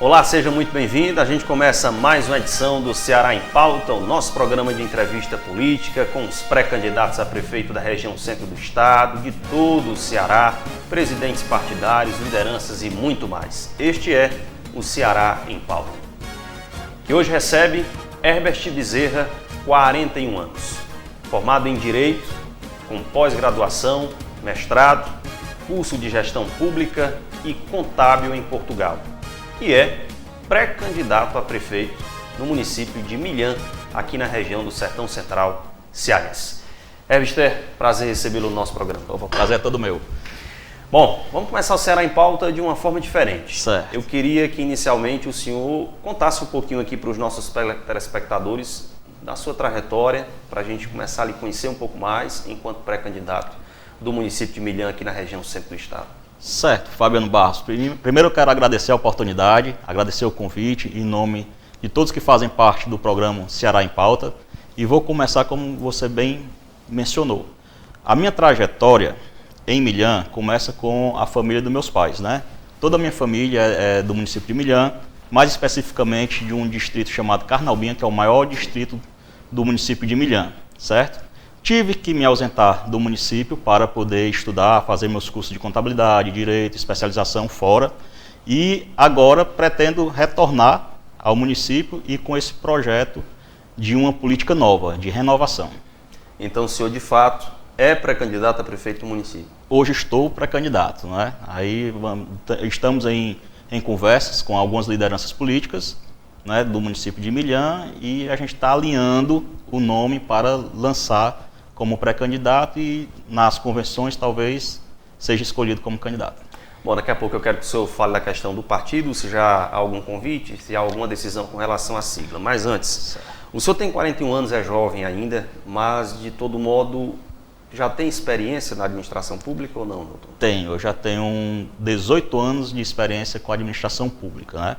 Olá, seja muito bem-vindo. A gente começa mais uma edição do Ceará em Pauta, o nosso programa de entrevista política com os pré-candidatos a prefeito da região centro do estado, de todo o Ceará, presidentes partidários, lideranças e muito mais. Este é o Ceará em Pauta, que hoje recebe Herbert Bezerra, 41 anos, formado em Direito, com pós-graduação, mestrado, curso de Gestão Pública e Contábil em Portugal. E é pré-candidato a prefeito no município de Milhã, aqui na região do Sertão Central cearense. Herbert, prazer recebê-lo no nosso programa. O prazer é todo meu. Bom, vamos começar o Ceará em Pauta de uma forma diferente. Certo. Eu queria que inicialmente o senhor contasse um pouquinho aqui para os nossos telespectadores da sua trajetória, para a gente começar a lhe conhecer um pouco mais enquanto pré-candidato do município de Milhã, aqui na região centro do estado. Certo, Fabiano Barros. Primeiro eu quero agradecer a oportunidade, agradecer o convite em nome de todos que fazem parte do programa Ceará em Pauta, e vou começar como você bem mencionou. A minha trajetória em Milhã começa com a família dos meus pais, né? Toda a minha família é do município de Milhã, mais especificamente de um distrito chamado Carnaubinha, que é o maior distrito do município de Milhã, certo? Tive que me ausentar do município para poder estudar, fazer meus cursos de contabilidade, direito, especialização fora, e agora pretendo retornar ao município e com esse projeto de uma política nova, de renovação. Então o senhor de fato é pré-candidato a prefeito do município? Hoje estou pré-candidato, né? Aí estamos em conversas com algumas lideranças políticas, né, do município de Milhã, e a gente está alinhando o nome para lançar como pré-candidato e nas convenções talvez seja escolhido como candidato. Bom, daqui a pouco eu quero que o senhor fale da questão do partido, se já há algum convite, se há alguma decisão com relação à sigla. Mas antes, o senhor tem 41 anos, é jovem ainda, mas de todo modo já tem experiência na administração pública ou não, doutor? Tenho, eu já tenho 18 anos de experiência com a administração pública, né?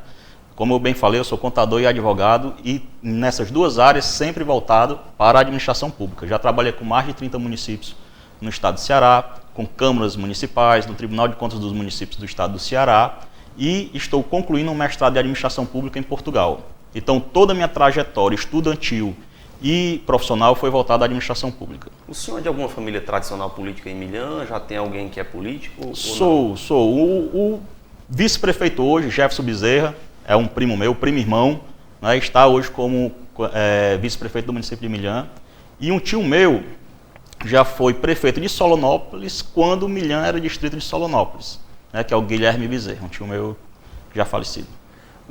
Como eu bem falei, eu sou contador e advogado e nessas duas áreas sempre voltado para a administração pública. Já trabalhei com mais de 30 municípios no estado do Ceará, com câmaras municipais, no Tribunal de Contas dos Municípios do estado do Ceará, e estou concluindo um mestrado de administração pública em Portugal. Então toda a minha trajetória estudantil e profissional foi voltada à administração pública. O senhor é de alguma família tradicional política em Milhã? Já tem alguém que é político? Sou. O vice-prefeito hoje, Jefferson Bezerra, é um primo meu, primo-irmão, né, está hoje como vice-prefeito do município de Milhã. E um tio meu já foi prefeito de Solonópolis quando Milhã era distrito de Solonópolis, né, que é o Guilherme Bezerra, um tio meu já falecido.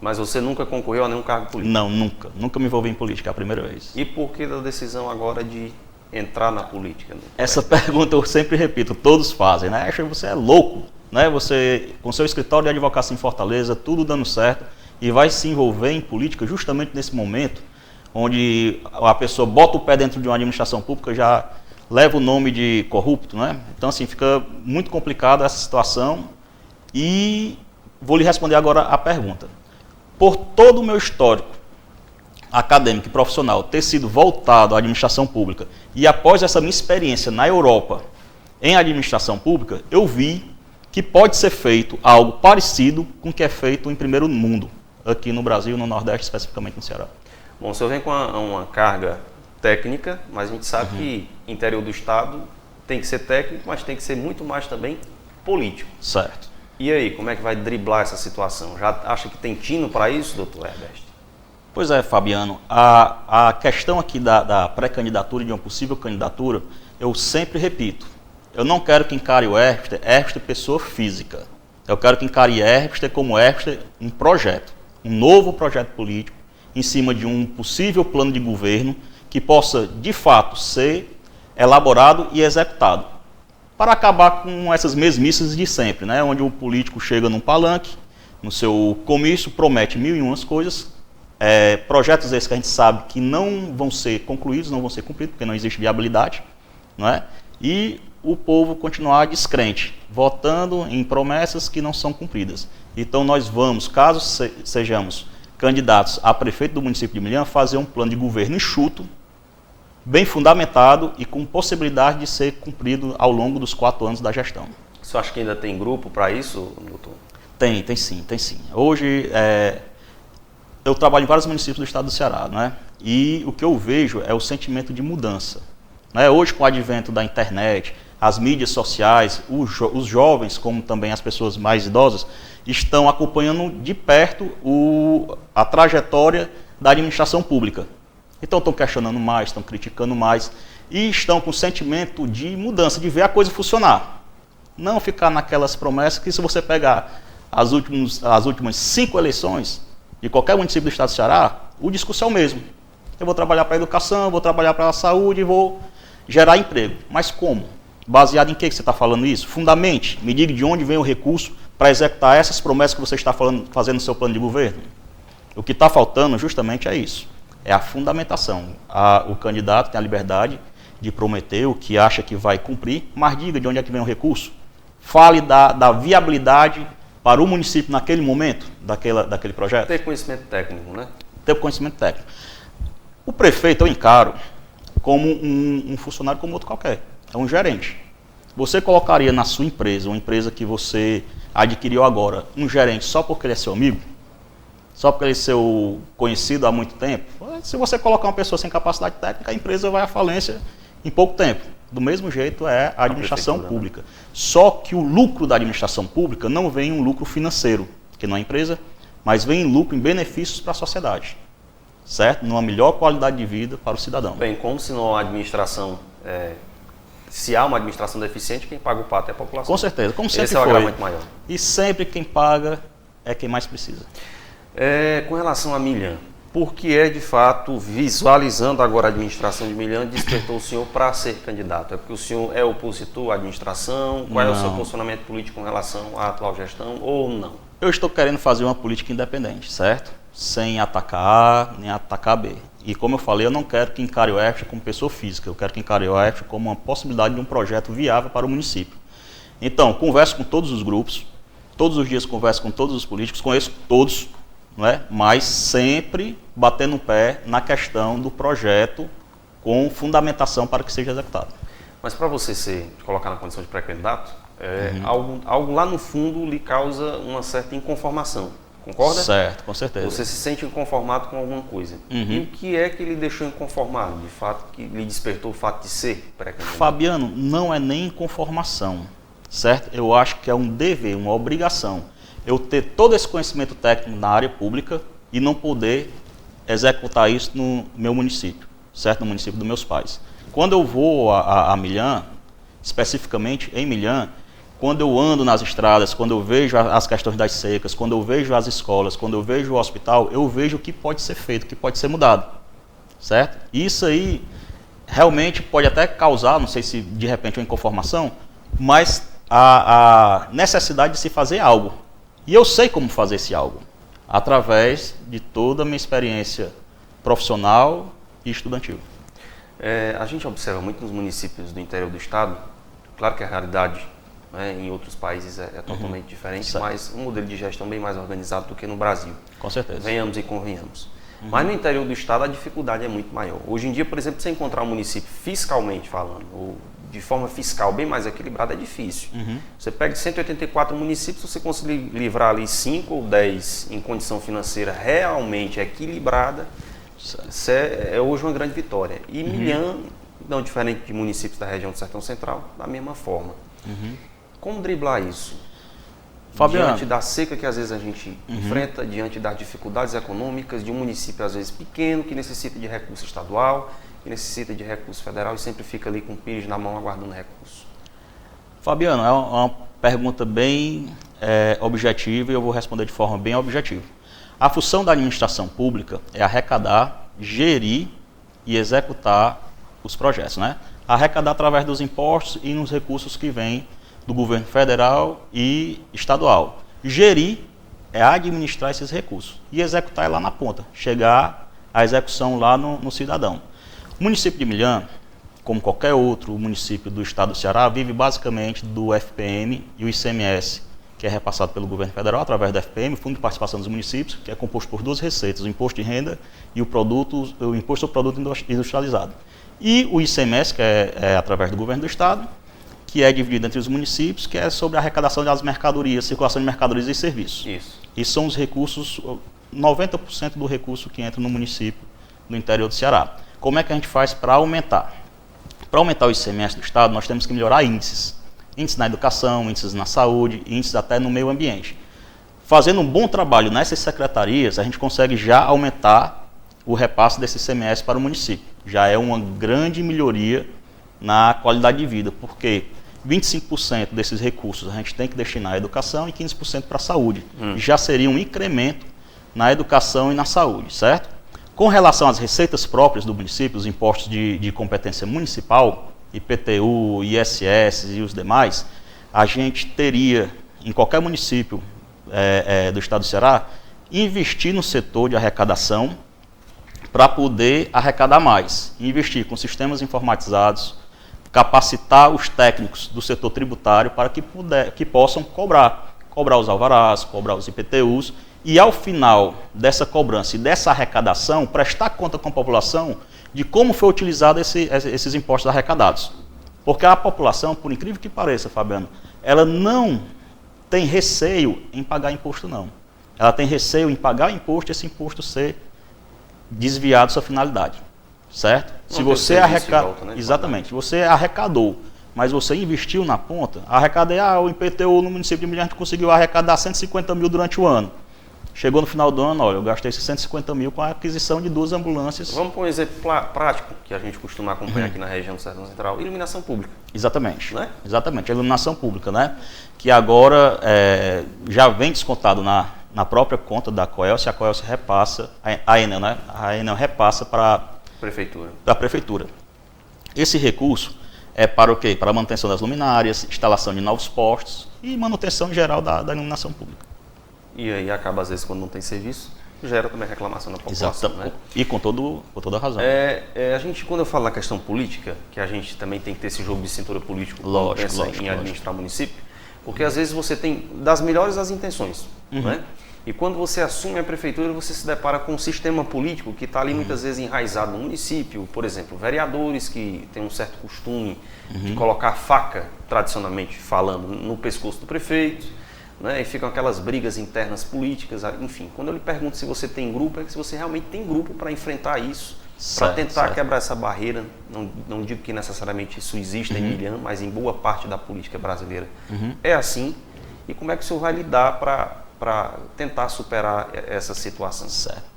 Mas você nunca concorreu a nenhum cargo político? Não, nunca. Nunca me envolvi em política, é a primeira vez. E por que da decisão agora de entrar na política? Essa pergunta eu sempre repito, todos fazem, né? Acho que você é louco, né? Você, com seu escritório de advocacia em Fortaleza, tudo dando certo, e vai se envolver em política justamente nesse momento, onde a pessoa bota o pé dentro de uma administração pública, já leva o nome de corrupto, né? Então, assim, fica muito complicada essa situação, e vou lhe responder agora a pergunta. Por todo o meu histórico acadêmico e profissional ter sido voltado à administração pública, e após essa minha experiência na Europa em administração pública, eu vi que pode ser feito algo parecido com o que é feito em primeiro mundo, aqui no Brasil, no Nordeste, especificamente no Ceará. Bom, o senhor vem com uma carga técnica, mas a gente sabe que interior do estado tem que ser técnico, mas tem que ser muito mais também político. Certo. E aí, como é que vai driblar essa situação? Já acha que tem tino para isso, doutor Herbert? Pois é, Fabiano. A questão aqui da pré-candidatura, de uma possível candidatura, eu sempre repito. Eu não quero que encare o Herbert pessoa física. Eu quero que encare Herbert como Herbert um projeto, um novo projeto político, em cima de um possível plano de governo que possa, de fato, ser elaborado e executado, para acabar com essas mesmices de sempre, né? Onde o político chega num palanque, no seu comício, promete 1001 coisas, projetos esses que a gente sabe que não vão ser concluídos, não vão ser cumpridos, porque não existe viabilidade, não é? E o povo continuar descrente, votando em promessas que não são cumpridas. Então nós vamos, caso sejamos candidatos a prefeito do município de Milhã, fazer um plano de governo enxuto, bem fundamentado e com possibilidade de ser cumprido ao longo dos 4 anos da gestão. Você acha que ainda tem grupo para isso, doutor? Tem sim. Hoje, eu trabalho em vários municípios do estado do Ceará, né? E o que eu vejo é o sentimento de mudança. Né? Hoje, com o advento da internet, as mídias sociais, os jovens, como também as pessoas mais idosas, estão acompanhando de perto a trajetória da administração pública. Então estão questionando mais, estão criticando mais e estão com o sentimento de mudança, de ver a coisa funcionar. Não ficar naquelas promessas que, se você pegar as últimas 5 eleições de qualquer município do estado do Ceará, o discurso é o mesmo. Eu vou trabalhar para a educação, vou trabalhar para a saúde, vou gerar emprego. Mas como? Baseado em que você está falando isso? Fundamente, me diga de onde vem o recurso para executar essas promessas que você está fazendo no seu plano de governo. O que está faltando justamente é isso. É a fundamentação. O candidato tem a liberdade de prometer o que acha que vai cumprir, mas diga de onde é que vem o recurso. Fale da viabilidade para o município naquele momento daquele projeto. Ter conhecimento técnico, né? Ter conhecimento técnico. O prefeito eu encaro como um funcionário como outro qualquer. É um gerente. Você colocaria na sua empresa, uma empresa que você adquiriu agora, um gerente só porque ele é seu amigo? Só porque ele é seu conhecido há muito tempo? Se você colocar uma pessoa sem capacidade técnica, a empresa vai à falência em pouco tempo. Do mesmo jeito é a administração pública. Só que o lucro da administração pública não vem um lucro financeiro, que não é empresa, mas vem em lucro, em benefícios para a sociedade. Certo? Numa melhor qualidade de vida para o cidadão. Bem, como se não há administração... Se há uma administração deficiente, quem paga o pato é a população. Com certeza, como sempre Esse é o agravamento maior. E sempre quem paga é quem mais precisa. Com relação a Milhã, por que de fato, visualizando agora a administração de Milhã, despertou o senhor para ser candidato? É porque o senhor é opositor à administração? Qual é o seu posicionamento político com relação à atual gestão ou não? Eu estou querendo fazer uma política independente, certo? Sem atacar A, nem atacar B. E como eu falei, eu não quero que encare o EFT como pessoa física, eu quero que encare o EFT como uma possibilidade de um projeto viável para o município. Então, converso com todos os grupos, todos os dias converso com todos os políticos, conheço todos, não é? Mas sempre batendo o pé na questão do projeto com fundamentação para que seja executado. Mas para você se colocar na condição de pré-candidato, algo lá no fundo lhe causa uma certa inconformação. Concorda? Certo, com certeza. Você se sente inconformado com alguma coisa. E o que é que lhe deixou inconformado, de fato, que lhe despertou o fato de ser pré-candidato? Fabiano, não é nem inconformação, certo? Eu acho que é um dever, uma obrigação. Eu ter todo esse conhecimento técnico na área pública e não poder executar isso no meu município, certo? No município dos meus pais. Quando eu vou a Milhã, especificamente em Milhã, quando eu ando nas estradas, quando eu vejo as questões das secas, quando eu vejo as escolas, quando eu vejo o hospital, eu vejo o que pode ser feito, o que pode ser mudado, certo? Isso aí realmente pode até causar, não sei se de repente uma inconformação, mas a necessidade de se fazer algo. E eu sei como fazer esse algo, através de toda a minha experiência profissional e estudantil. A gente observa muito nos municípios do interior do estado, claro que a realidade em outros países é totalmente diferente, certo. Mas um modelo de gestão bem mais organizado do que no Brasil. Com certeza. Venhamos e convenhamos. Mas no interior do estado a dificuldade é muito maior. Hoje em dia, por exemplo, você encontrar um município fiscalmente falando, ou de forma fiscal bem mais equilibrada, é difícil. Você pega 184 municípios, se você conseguir livrar ali 5 ou 10 em condição financeira realmente equilibrada, é hoje uma grande vitória. E Milhã, não diferente de municípios da região do Sertão Central, da mesma forma. Como driblar isso? Fabiano, diante da seca que às vezes a gente enfrenta, diante das dificuldades econômicas de um município às vezes pequeno, que necessita de recurso estadual, que necessita de recurso federal e sempre fica ali com o pires na mão aguardando recurso. Fabiano, é uma pergunta bem objetiva e eu vou responder de forma bem objetiva. A função da administração pública é arrecadar, gerir e executar os projetos, né? Arrecadar através dos impostos e nos recursos que vêm do governo federal e estadual. Gerir é administrar esses recursos e executar é lá na ponta, chegar à execução lá no cidadão. O município de Milhã, como qualquer outro município do estado do Ceará, vive basicamente do FPM e o ICMS, que é repassado pelo governo federal através do FPM, Fundo de Participação dos Municípios, que é composto por duas receitas, o imposto de renda e o imposto sobre produto industrializado. E o ICMS, que é através do governo do estado, que é dividido entre os municípios, que é sobre a arrecadação das mercadorias, circulação de mercadorias e serviços. Isso. E são os recursos, 90% do recurso que entra no município do interior do Ceará. Como é que a gente faz para aumentar? Para aumentar o ICMS do Estado, nós temos que melhorar índices. Índices na educação, índices na saúde, índices até no meio ambiente. Fazendo um bom trabalho nessas secretarias, a gente consegue já aumentar o repasse desse ICMS para o município. Já é uma grande melhoria na qualidade de vida, porque 25% desses recursos a gente tem que destinar à educação e 15% para a saúde. Já seria um incremento na educação e na saúde, certo? Com relação às receitas próprias do município, os impostos de competência municipal, IPTU, ISS e os demais, a gente teria, em qualquer município do estado do Ceará, investir no setor de arrecadação para poder arrecadar mais. Investir com sistemas informatizados, capacitar os técnicos do setor tributário para que possam cobrar os alvarás, cobrar os IPTUs, e ao final dessa cobrança e dessa arrecadação, prestar conta com a população de como foi utilizado esses impostos arrecadados. Porque a população, por incrível que pareça, Fabiano, ela não tem receio em pagar imposto, não. Ela tem receio em pagar imposto e esse imposto ser desviado da sua finalidade. Certo? Se você arrecadou, né? Exatamente, você arrecadou, mas você investiu na ponta, o IPTU no município de Milhão, a gente conseguiu arrecadar 150 mil durante o ano. Chegou no final do ano, olha, eu gastei esses 150 mil com a aquisição de 2 ambulâncias. Vamos pôr um exemplo prático, que a gente costuma acompanhar aqui na região do Sertão Central, iluminação pública. Exatamente, né? Exatamente, a iluminação pública, né? Que agora já vem descontado na própria conta da Coelce, a Coelce repassa, a Enel, né? A Enel repassa para a prefeitura. Esse recurso é para o quê? Para a manutenção das luminárias, instalação de novos postos e manutenção geral da iluminação pública. E aí acaba, às vezes, quando não tem serviço, gera também reclamação na população. Né? E com toda a razão. A gente, quando eu falo na questão política, que a gente também tem que ter esse jogo de cintura político quando pensa em administrar o município, porque às vezes você tem das melhores as intenções, né? E quando você assume a prefeitura, você se depara com um sistema político que está ali muitas vezes enraizado no município. Por exemplo, vereadores que têm um certo costume de colocar faca, tradicionalmente falando, no pescoço do prefeito, né? E ficam aquelas brigas internas políticas. Enfim, quando eu lhe pergunto se você tem grupo, é que se você realmente tem grupo para enfrentar isso, para tentar quebrar essa barreira. Não digo que necessariamente isso exista em Milhão, mas em boa parte da política brasileira é assim. E como é que o senhor vai lidar para tentar superar essa situação? Certo.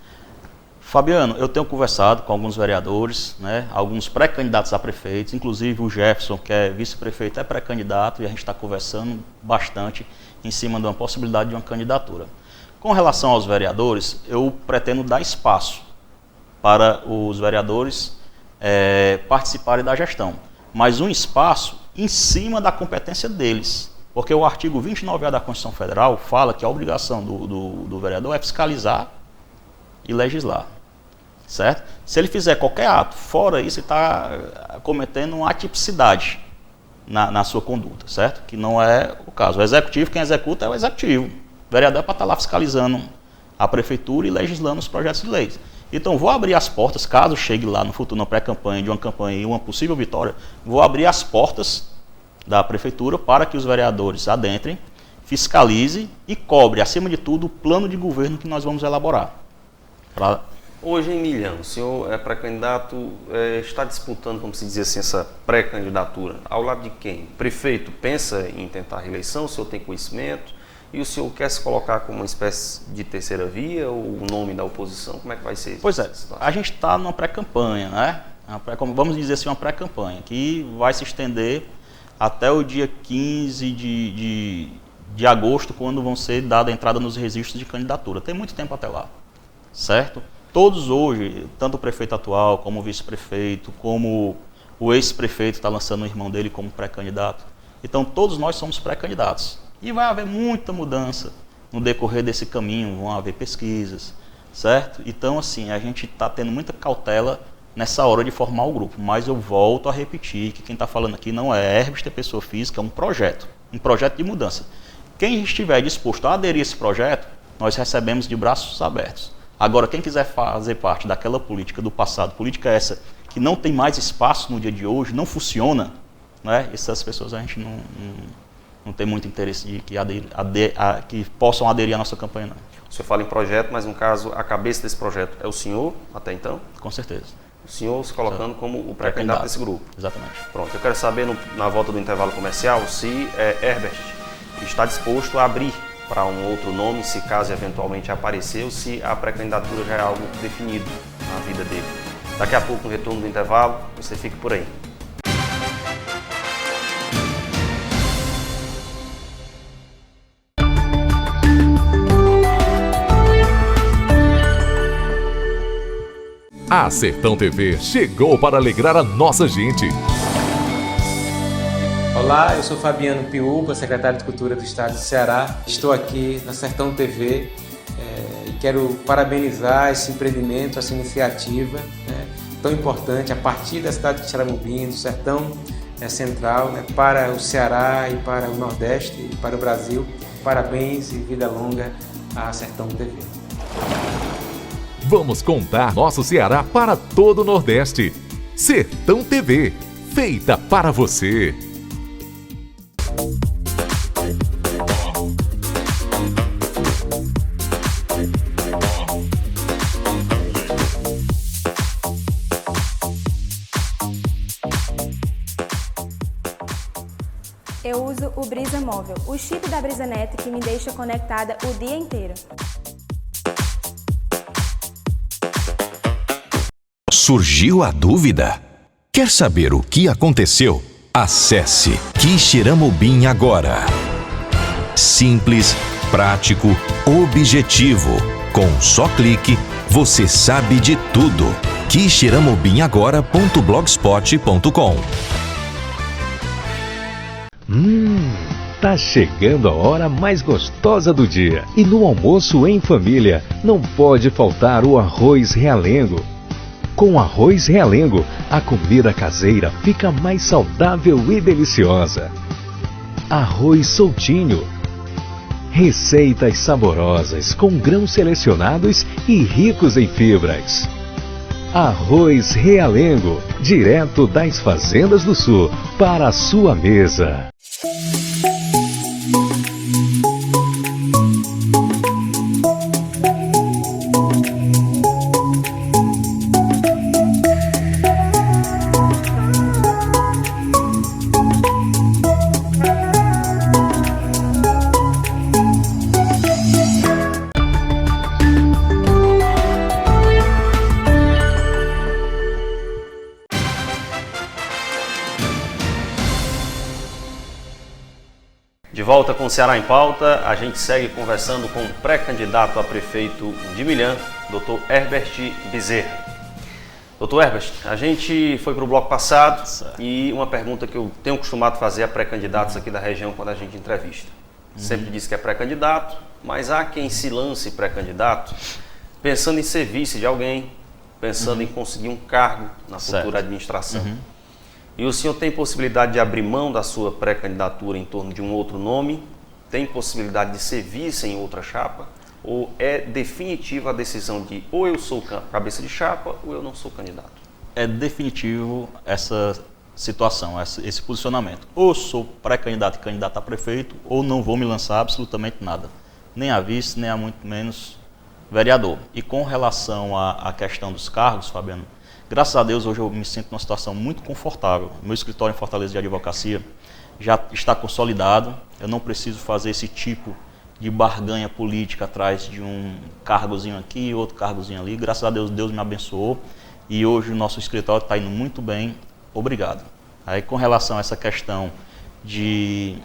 Fabiano, eu tenho conversado com alguns vereadores, né, alguns pré-candidatos a prefeitos, inclusive o Jefferson, que é vice-prefeito, é pré-candidato, e a gente está conversando bastante em cima de uma possibilidade de uma candidatura. Com relação aos vereadores, eu pretendo dar espaço para os vereadores participarem da gestão, mas um espaço em cima da competência deles. Porque o artigo 29A da Constituição Federal fala que a obrigação do vereador é fiscalizar e legislar, certo? Se ele fizer qualquer ato fora isso, ele está cometendo uma atipicidade na sua conduta, certo? Que não é o caso. O executivo, quem executa é o executivo. O vereador é para estar lá fiscalizando a prefeitura e legislando os projetos de lei. Então, vou abrir as portas, caso chegue lá no futuro, na pré-campanha, de uma campanha e uma possível vitória, vou abrir as portas da prefeitura para que os vereadores adentrem, fiscalizem e cobre, acima de tudo, o plano de governo que nós vamos elaborar. Hoje em Milhão, o senhor é pré-candidato, está disputando, vamos dizer assim, essa pré-candidatura. Ao lado de quem? O prefeito pensa em tentar a reeleição, o senhor tem conhecimento, e o senhor quer se colocar como uma espécie de terceira via, ou o nome da oposição? Como é que vai ser isso? Pois é, a gente está numa pré-campanha, né? Vamos dizer assim, uma pré-campanha, que vai se estender até o dia 15 de agosto, quando vão ser dada a entrada nos registros de candidatura. Tem muito tempo até lá, certo? Todos hoje, tanto o prefeito atual, como o vice-prefeito, como o ex-prefeito está lançando o irmão dele como pré-candidato. Então, todos nós somos pré-candidatos. E vai haver muita mudança no decorrer desse caminho, vão haver pesquisas, certo? Então, assim, a gente está tendo muita cautela nessa hora de formar o grupo, mas eu volto a repetir que quem está falando aqui não é Herbst, pessoa física, é um projeto de mudança. Quem estiver disposto a aderir a esse projeto, nós recebemos de braços abertos. Agora, quem quiser fazer parte daquela política do passado, política essa que não tem mais espaço no dia de hoje, não funciona, né? Essas pessoas a gente não tem muito interesse de que possam aderir à nossa campanha, não. O senhor fala em projeto, mas no caso, a cabeça desse projeto é o senhor, até então? Com certeza. O senhor se colocando como o pré-candidato desse grupo. Exatamente. Pronto, eu quero saber, na volta do intervalo comercial, se Herbert está disposto a abrir para um outro nome, se caso eventualmente aparecer, ou se a pré-candidatura já é algo definido na vida dele. Daqui a pouco, no retorno do intervalo, você fique por aí. A Sertão TV chegou para alegrar a nossa gente. Olá, eu sou Fabiano Piúba, secretário de Cultura do Estado do Ceará. Estou aqui na Sertão TV e quero parabenizar esse empreendimento, essa iniciativa tão importante a partir da cidade de Xaramubim, do Sertão Central, para o Ceará e para o Nordeste e para o Brasil. Parabéns e vida longa à Sertão TV. Vamos contar nosso Ceará para todo o Nordeste. Sertão TV, feita para você. Eu uso o Brisa Móvel, o chip da BrisaNet que me deixa conectada o dia inteiro. Surgiu a dúvida? Quer saber o que aconteceu? Acesse Quixeramobim agora. Simples, prático, objetivo. Com um só clique, você sabe de tudo. Quixeramobimagora.blogspot.com. Tá chegando a hora mais gostosa do dia. E no almoço em família, não pode faltar o arroz realengo. Com arroz realengo, a comida caseira fica mais saudável e deliciosa. Arroz soltinho. Receitas saborosas com grãos selecionados e ricos em fibras. Arroz realengo, direto das fazendas do sul para a sua mesa. De volta com o Ceará em Pauta, a gente segue conversando com o pré-candidato a prefeito de Milhã, Dr. Herbert Bezerra. Dr. Herbert, a gente foi para o bloco passado e uma pergunta que eu tenho costumado fazer a pré-candidatos aqui da região quando a gente entrevista. Sempre diz que é pré-candidato, mas há quem se lance pré-candidato pensando em ser vice de alguém, pensando em conseguir um cargo na futura administração. E o senhor tem possibilidade de abrir mão da sua pré-candidatura em torno de um outro nome? Tem possibilidade de ser vice em outra chapa? Ou é definitiva a decisão de ou eu sou cabeça de chapa ou eu não sou candidato? É definitivo essa situação, esse posicionamento. Ou sou pré-candidato e candidato a prefeito, ou não vou me lançar absolutamente nada. Nem a vice, nem a muito menos vereador. E com relação à questão dos cargos, Fabiano, graças a Deus, hoje eu me sinto numa situação muito confortável. Meu escritório em Fortaleza de Advocacia já está consolidado. Eu não preciso fazer esse tipo de barganha política atrás de um cargozinho aqui e outro cargozinho ali. Graças a Deus, Deus me abençoou. E hoje o nosso escritório está indo muito bem. Obrigado. Aí, com relação a essa questão de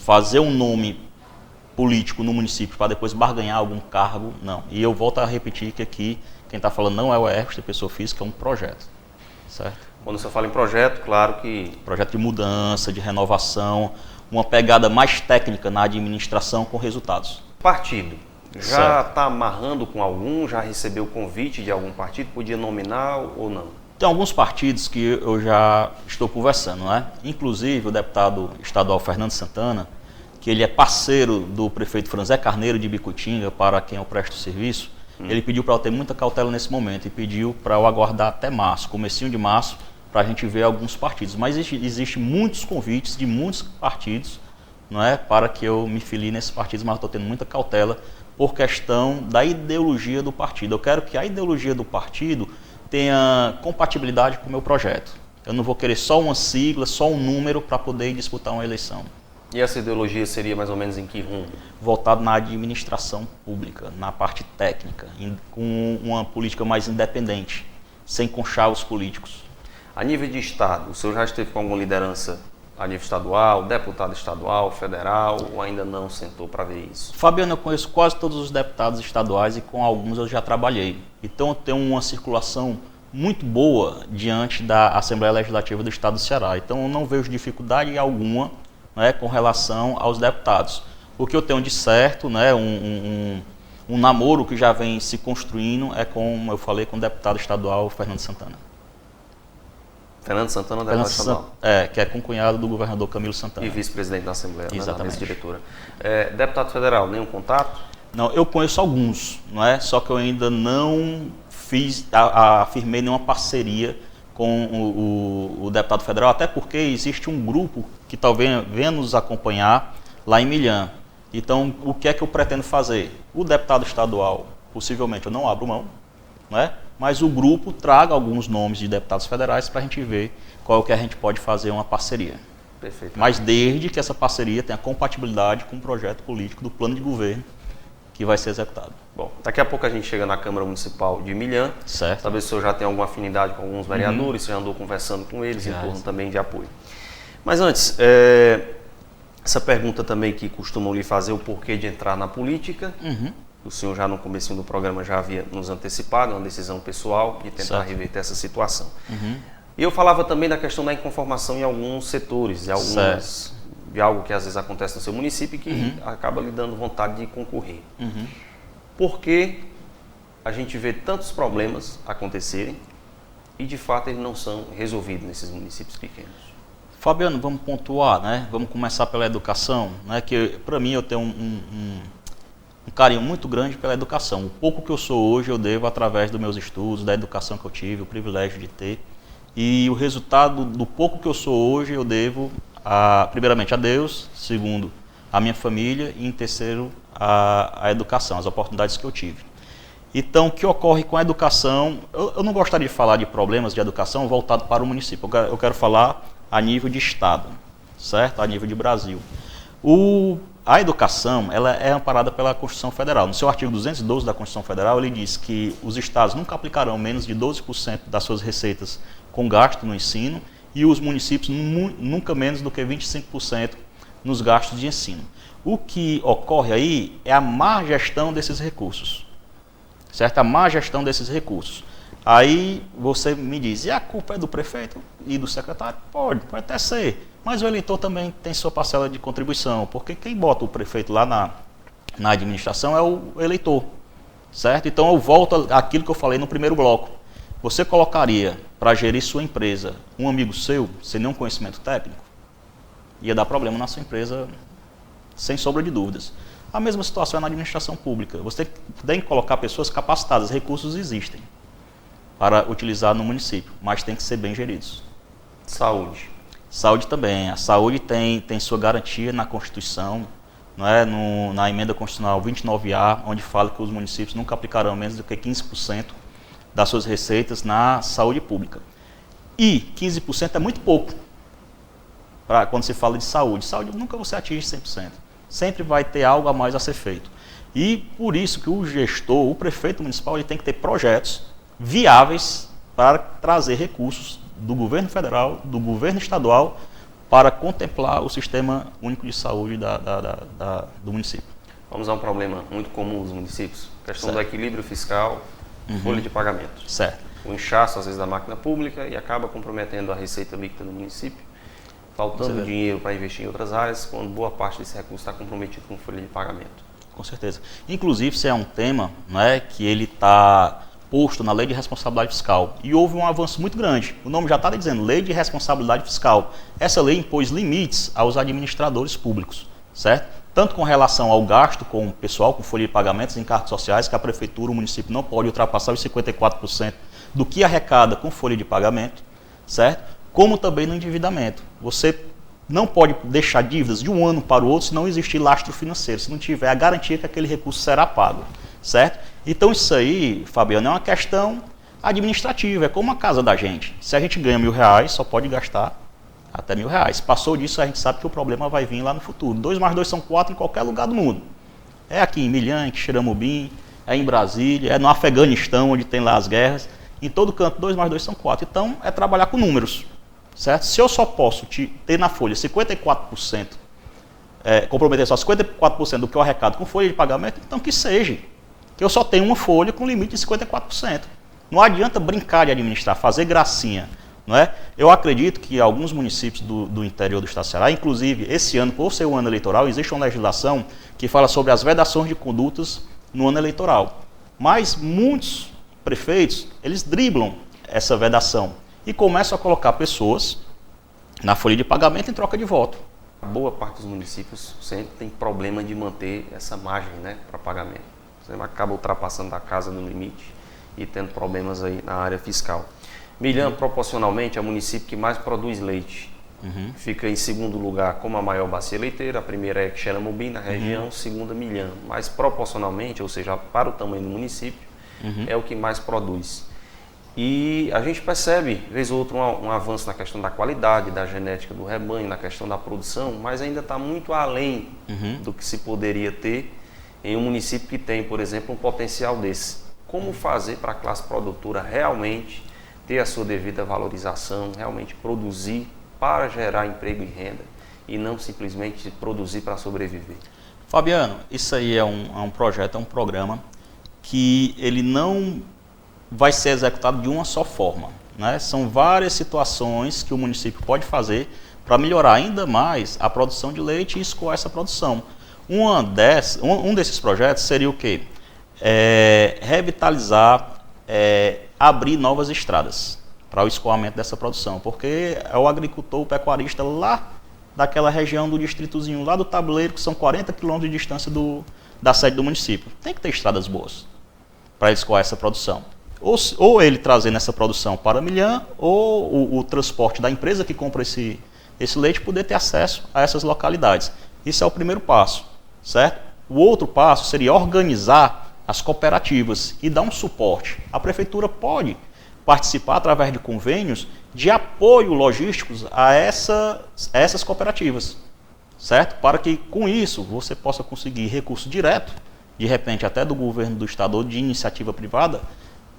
fazer um nome político no município para depois barganhar algum cargo, não. E eu volto a repetir que aqui quem está falando não é o Herbert, pessoa física, é um projeto, certo? Quando você fala em projeto, claro que... Projeto de mudança, de renovação, uma pegada mais técnica na administração com resultados. Partido, já está amarrando com algum? Já recebeu convite de algum partido? Podia nominar ou não? Tem alguns partidos que eu já estou conversando, né? Inclusive o deputado estadual Fernando Santana, que ele é parceiro do prefeito Franzé Carneiro de Bicutinga, para quem eu presto serviço. Ele pediu para eu ter muita cautela nesse momento e pediu para eu aguardar até março, comecinho de março, para a gente ver alguns partidos. Mas existe muitos convites de muitos partidos, não é, para que eu me filie nesses partidos, mas estou tendo muita cautela por questão da ideologia do partido. Eu quero que a ideologia do partido tenha compatibilidade com o meu projeto. Eu não vou querer só uma sigla, só um número para poder disputar uma eleição. E essa ideologia seria mais ou menos em que rumo? Voltado na administração pública, na parte técnica, com uma política mais independente, sem conchar os políticos. A nível de Estado, o senhor já esteve com alguma liderança a nível estadual, deputado estadual, federal, ou ainda não sentou para ver isso? Fabiano, eu conheço quase todos os deputados estaduais e com alguns eu já trabalhei. Então eu tenho uma circulação muito boa diante da Assembleia Legislativa do Estado do Ceará. Então eu não vejo dificuldade alguma, né, com relação aos deputados. O que eu tenho de certo, né, um namoro que já vem se construindo é, como eu falei, com o deputado estadual Fernando Santana. Fernando Santana, deputado estadual. Que é concunhado do governador Camilo Santana. E vice-presidente da Assembleia, exatamente. Né, da vice-diretora. Deputado federal, nenhum contato? Não, eu conheço alguns, não é? Só que eu ainda não afirmei nenhuma parceria com o deputado federal, até porque existe um grupo que talvez venha nos acompanhar lá em Milhã. Então, o que é que eu pretendo fazer? O deputado estadual, possivelmente eu não abro mão, não é? Mas o grupo traga alguns nomes de deputados federais para a gente ver qual é o que a gente pode fazer uma parceria. Perfeito. Mas desde que essa parceria tenha compatibilidade com o projeto político do plano de governo que vai ser executado. Bom, daqui a pouco a gente chega na Câmara Municipal de Milhã. Certo. Talvez o senhor já tenha alguma afinidade com alguns vereadores, você já andou conversando com eles em torno também de apoio. Mas antes, essa pergunta também que costumam lhe fazer, o porquê de entrar na política. O senhor já no começo do programa já havia nos antecipado, uma decisão pessoal de tentar reverter essa situação. E eu falava também da questão da inconformação em alguns setores, de algo que às vezes acontece no seu município e que acaba lhe dando vontade de concorrer. Por que a gente vê tantos problemas acontecerem e de fato eles não são resolvidos nesses municípios pequenos? Fabiano, vamos pontuar, né? Vamos começar pela educação, né? Que para mim eu tenho um carinho muito grande pela educação. O pouco que eu sou hoje eu devo através dos meus estudos, da educação que eu tive, o privilégio de ter. E o resultado do pouco que eu sou hoje eu devo, primeiramente, a Deus, segundo, a minha família e, em terceiro, a educação, as oportunidades que eu tive. Então, o que ocorre com a educação, eu não gostaria de falar de problemas de educação voltado para o município, eu quero falar a nível de Estado, certo? A nível de Brasil. A educação, ela é amparada pela Constituição Federal. No seu artigo 212 da Constituição Federal, ele diz que os estados nunca aplicarão menos de 12% das suas receitas com gasto no ensino e os municípios nunca menos do que 25% nos gastos de ensino. O que ocorre aí é a má gestão desses recursos, certo? A má gestão desses recursos. Aí você me diz, e a culpa é do prefeito e do secretário? Pode até ser. Mas o eleitor também tem sua parcela de contribuição, porque quem bota o prefeito lá na administração é o eleitor, certo? Então eu volto àquilo que eu falei no primeiro bloco. Você colocaria para gerir sua empresa um amigo seu, sem nenhum conhecimento técnico? Ia dar problema na sua empresa, sem sombra de dúvidas. A mesma situação é na administração pública. Você tem que colocar pessoas capacitadas, recursos existem para utilizar no município, mas tem que ser bem geridos. Saúde. Saúde também. A saúde tem sua garantia na Constituição, não é? Na emenda constitucional 29A, onde fala que os municípios nunca aplicarão menos do que 15% das suas receitas na saúde pública. E 15% é muito pouco quando se fala de saúde. Saúde nunca você atinge 100%. Sempre vai ter algo a mais a ser feito. E por isso que o gestor, o prefeito municipal, ele tem que ter projetos viáveis para trazer recursos do governo federal, do governo estadual, para contemplar o sistema único de saúde do município. Vamos a um problema muito comum dos municípios, a questão do equilíbrio fiscal, folha de pagamento. Certo. O inchaço, às vezes, da máquina pública e acaba comprometendo a receita líquida do município, faltando dinheiro para investir em outras áreas, quando boa parte desse recurso está comprometido com folha de pagamento. Com certeza. Inclusive, isso é um tema, não é, que ele está posto na Lei de Responsabilidade Fiscal. E houve um avanço muito grande. O nome já está dizendo, Lei de Responsabilidade Fiscal. Essa lei impôs limites aos administradores públicos, certo? Tanto com relação ao gasto com o pessoal, com folha de pagamentos, encargos sociais, que a prefeitura, o município não pode ultrapassar os 54% do que arrecada com folha de pagamento, certo? Como também no endividamento. Você não pode deixar dívidas de um ano para o outro se não existir lastro financeiro, se não tiver a garantia que aquele recurso será pago, certo? Então isso aí, Fabiano, é uma questão administrativa, é como a casa da gente. Se a gente ganha R$1.000, só pode gastar até R$1.000. Passou disso, a gente sabe que o problema vai vir lá no futuro. 2 mais 2 são 4 em qualquer lugar do mundo. É aqui em Milhã, em Xeramobim, é em Brasília, é no Afeganistão, onde tem lá as guerras. Em todo canto, 2 mais 2 são 4. Então, é trabalhar com números, certo? Se eu só posso ter na folha 54%, comprometer só 54% do que eu arrecado com folha de pagamento, então que seja. Que eu só tenho uma folha com limite de 54%. Não adianta brincar de administrar, fazer gracinha. Não é? Eu acredito que alguns municípios do interior do estado do Ceará, inclusive esse ano, por ser o ano eleitoral, existe uma legislação que fala sobre as vedações de condutas no ano eleitoral. Mas muitos prefeitos, eles driblam essa vedação e começam a colocar pessoas na folha de pagamento em troca de voto. Boa parte dos municípios sempre tem problema de manter essa margem, né, para pagamento. Você acaba ultrapassando a casa no limite e tendo problemas aí na área fiscal. Milhã, proporcionalmente, é o município que mais produz leite. Fica em segundo lugar como a maior bacia leiteira. A primeira é Xeramobim, na região, segunda Milhã. Mas proporcionalmente, ou seja, para o tamanho do município, é o que mais produz. E a gente percebe, vez ou outra, um avanço na questão da qualidade, da genética do rebanho, na questão da produção, mas ainda está muito além do que se poderia ter em um município que tem, por exemplo, um potencial desse. Como fazer para a classe produtora realmente ter a sua devida valorização, realmente produzir para gerar emprego e renda e não simplesmente produzir para sobreviver? Fabiano, isso aí é um projeto, é um programa que ele não vai ser executado de uma só forma, né? São várias situações que o município pode fazer para melhorar ainda mais a produção de leite e escoar essa produção. Um desses projetos seria o quê? Revitalizar, abrir novas estradas para o escoamento dessa produção, porque é o agricultor, o pecuarista lá daquela região do distritozinho, lá do Tabuleiro, que são 40 quilômetros de distância da sede do município. Tem que ter estradas boas para ele escoar essa produção. Ou ele trazendo essa produção para Milhã, ou o transporte da empresa que compra esse leite poder ter acesso a essas localidades. Isso é o primeiro passo, certo? O outro passo seria organizar as cooperativas e dar um suporte. A prefeitura pode participar através de convênios de apoio logísticos a essas cooperativas, certo? Para que com isso você possa conseguir recurso direto, de repente até do governo do estado ou de iniciativa privada,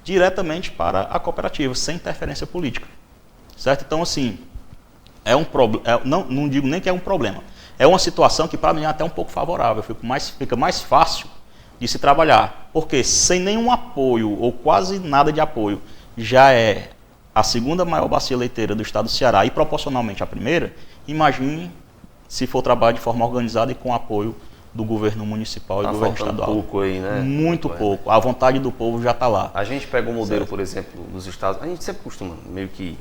diretamente para a cooperativa, sem interferência política, certo? Então assim, não digo nem que é um problema, é uma situação que para mim é até um pouco favorável, fica mais fácil de se trabalhar, porque sem nenhum apoio ou quase nada de apoio, já é a segunda maior bacia leiteira do estado do Ceará e proporcionalmente a primeira. Imagine se for trabalhar de forma organizada e com apoio do governo municipal e do governo estadual. Pouco aí, né? Muito pouco. A vontade do povo já está lá. A gente pega o modelo, por exemplo, dos estados. A gente sempre costuma meio que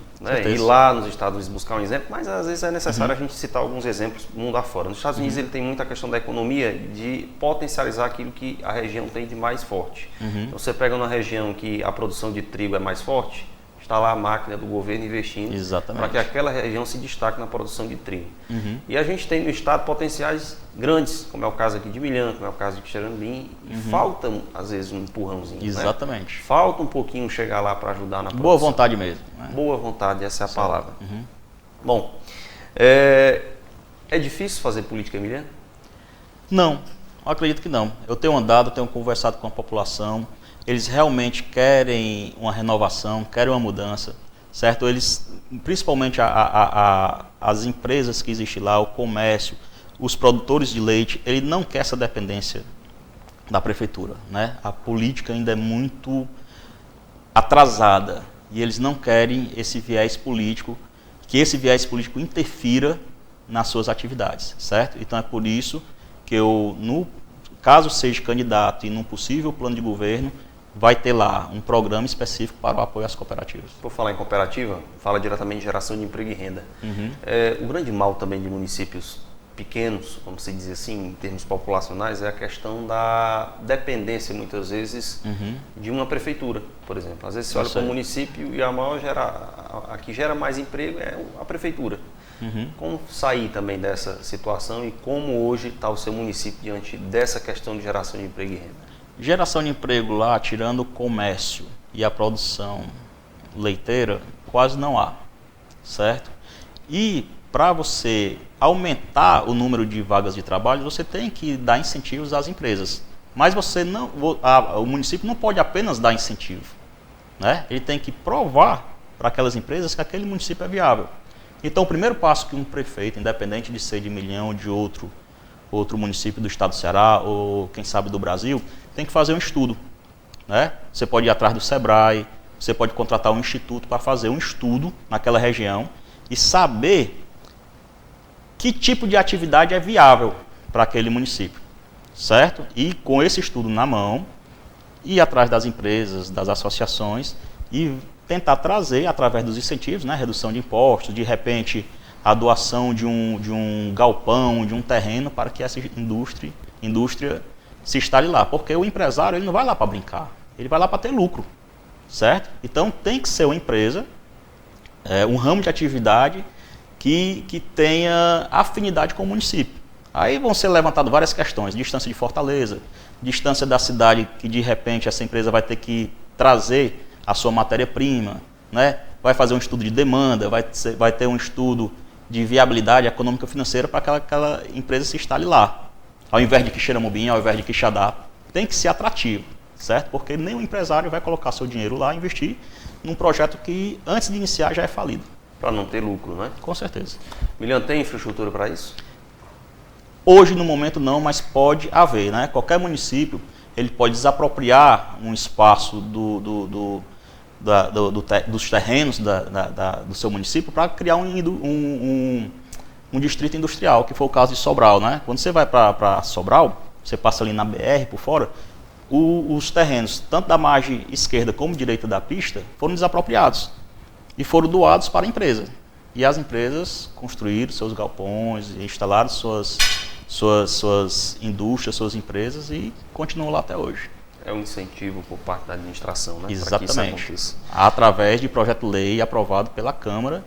ir lá nos Estados Unidos buscar um exemplo, mas às vezes é necessário a gente citar alguns exemplos mundo afora. Nos Estados Unidos ele tem muita questão da economia, de potencializar aquilo que a região tem de mais forte. Então, você pega uma região que a produção de trigo é mais forte, está lá a máquina do governo investindo para que aquela região se destaque na produção de trigo. E a gente tem no estado potenciais grandes, como é o caso aqui de Milhã, como é o caso de Xeramobim, e falta às vezes um empurrãozinho. Exatamente. Né? Falta um pouquinho chegar lá para ajudar na produção. Boa vontade mesmo. Né? Boa vontade, essa é a palavra. Bom, é difícil fazer política em Milhã? Não, acredito que não. Eu tenho andado, tenho conversado com a população. Eles realmente querem uma renovação, querem uma mudança, certo? Eles, principalmente as empresas que existem lá, o comércio, os produtores de leite, ele não quer essa dependência da prefeitura, né? A política ainda é muito atrasada e eles não querem esse viés político, que esse viés político interfira nas suas atividades, certo? Então é por isso que eu, caso seja candidato e num possível plano de governo, vai ter lá um programa específico para o apoio às cooperativas. Por falar em cooperativa, fala diretamente de geração de emprego e renda. O grande mal também de municípios pequenos, como se diz assim, em termos populacionais, é a questão da dependência, muitas vezes, de uma prefeitura, por exemplo. Às vezes você olha para o município e a que gera mais emprego é a prefeitura. Como sair também dessa situação e como hoje está o seu município diante dessa questão de geração de emprego e renda? Geração de emprego lá, tirando o comércio e a produção leiteira, quase não há, certo? E para você aumentar o número de vagas de trabalho, você tem que dar incentivos às empresas. Mas o município não pode apenas dar incentivo, né? Ele tem que provar para aquelas empresas que aquele município é viável. Então, o primeiro passo que um prefeito, independente de ser de Milhão ou de outro município do estado do Ceará ou, quem sabe, do Brasil, tem que fazer um estudo, né? Você pode ir atrás do Sebrae, você pode contratar um instituto para fazer um estudo naquela região e saber que tipo de atividade é viável para aquele município, certo? E com esse estudo na mão, ir atrás das empresas, das associações e tentar trazer, através dos incentivos, né, redução de impostos, de repente a doação de um galpão, de um terreno, para que essa indústria se instale lá. Porque o empresário ele não vai lá para brincar, ele vai lá para ter lucro, certo? Então tem que ser uma empresa, um ramo de atividade que tenha afinidade com o município. Aí vão ser levantadas várias questões, distância de Fortaleza, distância da cidade, que de repente essa empresa vai ter que trazer a sua matéria-prima, né? Vai fazer um estudo de demanda, vai ter um estudo de viabilidade econômica e financeira para que aquela empresa se instale lá. Ao invés de Quixeramobim, ao invés de Quixadá, tem que ser atrativo, certo? Porque nenhum empresário vai colocar seu dinheiro lá e investir num projeto que, antes de iniciar, já é falido. Para não ter lucro, né? Com certeza. Milhão, tem infraestrutura para isso? Hoje, no momento, não, mas pode haver, né? Qualquer município ele pode desapropriar um espaço dos terrenos do seu município para criar um distrito industrial, que foi o caso de Sobral, né? Quando você vai para Sobral, você passa ali na BR por fora, os terrenos, tanto da margem esquerda como direita da pista, foram desapropriados e foram doados para a empresa. E as empresas construíram seus galpões, instalaram suas indústrias, suas empresas e continuam lá até hoje. É um incentivo por parte da administração, né? Exatamente. Através de projeto-lei aprovado pela Câmara,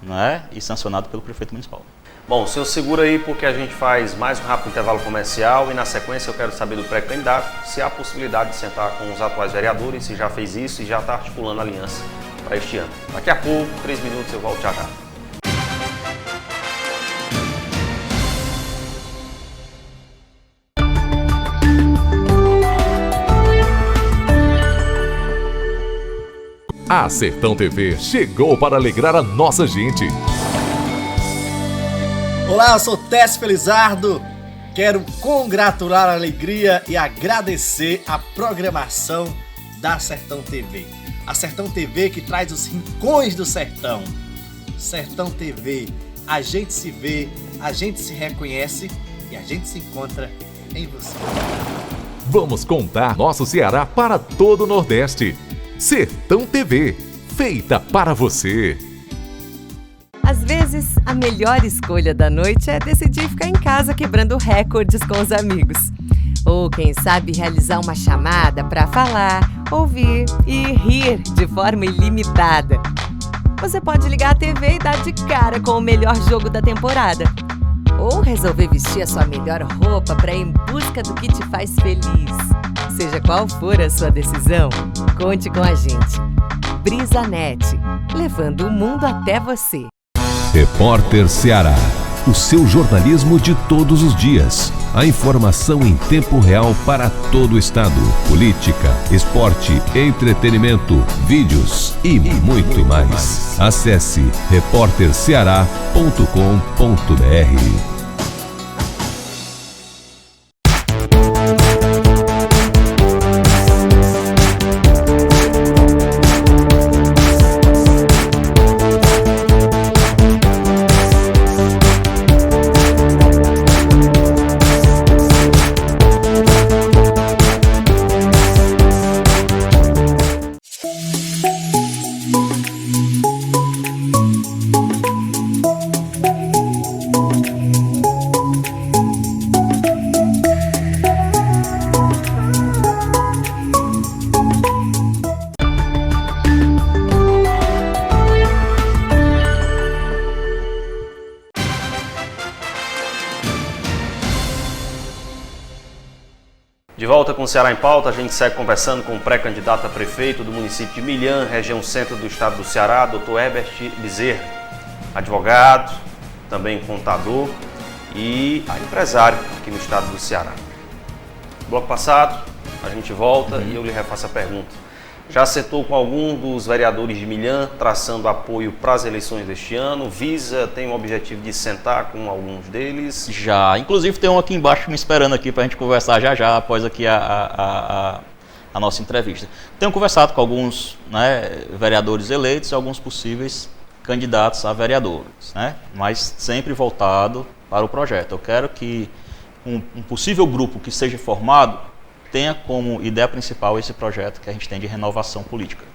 né, e sancionado pelo prefeito municipal. Bom, o senhor segura aí porque a gente faz mais um rápido intervalo comercial e na sequência eu quero saber do pré-candidato se há possibilidade de sentar com os atuais vereadores, se já fez isso e já está articulando aliança para este ano. Daqui a pouco, 3 minutos, eu volto já. A Sertão TV chegou para alegrar a nossa gente. Olá, eu sou Técio Felizardo. Quero congratular a alegria e agradecer a programação da Sertão TV. A Sertão TV que traz os rincões do sertão. Sertão TV, a gente se vê, a gente se reconhece e a gente se encontra em você. Vamos contar nosso Ceará para todo o Nordeste. Sertão TV, feita para você. Às vezes, a melhor escolha da noite é decidir ficar em casa quebrando recordes com os amigos. Ou, quem sabe, realizar uma chamada para falar, ouvir e rir de forma ilimitada. Você pode ligar a TV e dar de cara com o melhor jogo da temporada. Ou resolver vestir a sua melhor roupa para ir em busca do que te faz feliz. Seja qual for a sua decisão, conte com a gente. BrisaNet, levando o mundo até você. Repórter Ceará, o seu jornalismo de todos os dias. A informação em tempo real para todo o estado. Política, esporte, entretenimento, vídeos e muito mais. Acesse repórterceará.com.br. De volta com o Ceará em Pauta, a gente segue conversando com o pré-candidato a prefeito do município de Milhã, região centro do estado do Ceará, Dr. Herbert Bezerra, advogado, também contador e empresário aqui no estado do Ceará. No bloco passado, a gente volta e eu lhe refaço a pergunta. Já acertou com algum dos vereadores de Milhã, traçando apoio para as eleições deste ano? Tem o objetivo de sentar com alguns deles? Já, inclusive tem um aqui embaixo me esperando aqui para a gente conversar já após aqui a nossa entrevista. Tenho conversado com alguns, né, vereadores eleitos e alguns possíveis candidatos a vereadores, né, mas sempre voltado para o projeto. Eu quero que um possível grupo que seja formado tenha como ideia principal esse projeto que a gente tem de renovação política.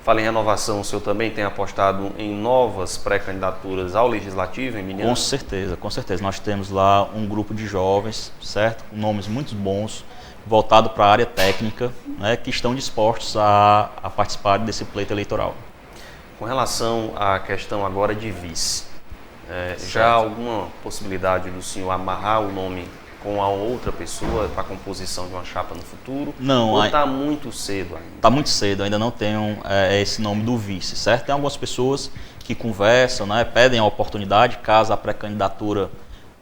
Fala em renovação, o senhor também tem apostado em novas pré-candidaturas ao Legislativo em Milhã? Com certeza, com certeza. Nós temos lá um grupo de jovens, certo? Com nomes muito bons, voltado para a área técnica, né, que estão dispostos a participar desse pleito eleitoral. Com relação à questão agora de vice, já há alguma possibilidade do senhor amarrar o nome com a outra pessoa para a composição de uma chapa no futuro? Não. Ou está muito cedo ainda? Está muito cedo, ainda não tenho esse nome do vice, certo? Tem algumas pessoas que conversam, né, pedem a oportunidade, caso a pré-candidatura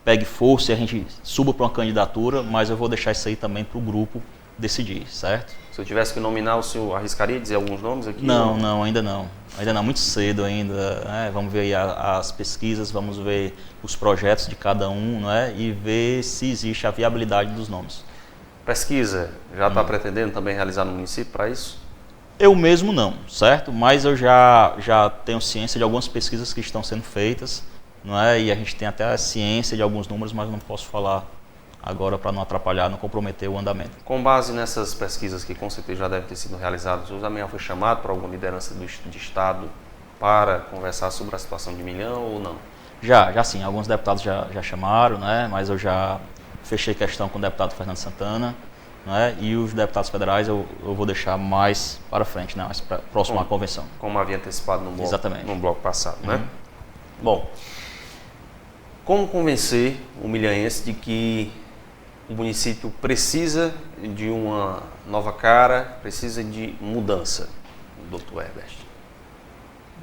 pegue força e a gente suba para uma candidatura, mas eu vou deixar isso aí também para o grupo decidir, certo? Se eu tivesse que nominar, o senhor arriscaria dizer alguns nomes aqui? Não, ainda não. Ainda não, muito cedo ainda, né? Vamos ver aí as pesquisas, vamos ver os projetos de cada um, né? E ver se existe a viabilidade dos nomes. Pesquisa, já está pretendendo também realizar no município para isso? Eu mesmo não, certo? Mas eu já tenho ciência de algumas pesquisas que estão sendo feitas, não é? E a gente tem até a ciência de alguns números, mas não posso falar agora para não atrapalhar, não comprometer o andamento. Com base nessas pesquisas que com certeza já devem ter sido realizadas, o Zé foi chamado para alguma liderança de Estado para conversar sobre a situação de Milhã ou não? Já sim, alguns deputados já chamaram, né? Mas eu já fechei questão com o deputado Fernando Santana, né? E os deputados federais eu vou deixar mais para frente, né? Mais próximo à convenção. Como havia antecipado no bloco, exatamente, no bloco passado, né? Bom, como convencer o milhanense de que o município precisa de uma nova cara, precisa de mudança, doutor Herbert?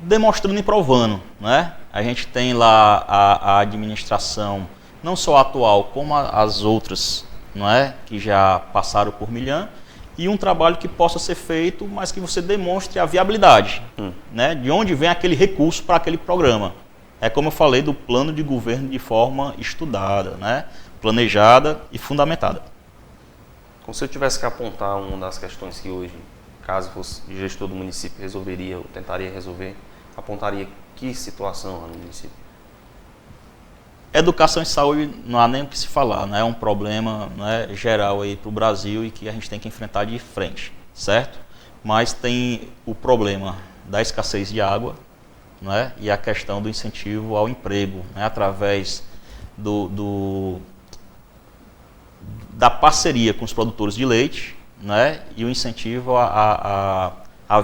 Demonstrando e provando, né? A gente tem lá a administração, não só a atual, como as outras, não é? Que já passaram por Milhã, e um trabalho que possa ser feito, mas que você demonstre a viabilidade, né? De onde vem aquele recurso para aquele programa. É como eu falei do plano de governo de forma estudada, né? Planejada e fundamentada. Como se eu tivesse que apontar uma das questões que hoje, caso fosse gestor do município, resolveria ou tentaria resolver, apontaria que situação lá no município? Educação e saúde não há nem o que se falar, né? É um problema, né, geral aí para o Brasil e que a gente tem que enfrentar de frente, certo? Mas tem o problema da escassez de água, né? E a questão do incentivo ao emprego, né? Através da parceria com os produtores de leite, né? E o incentivo à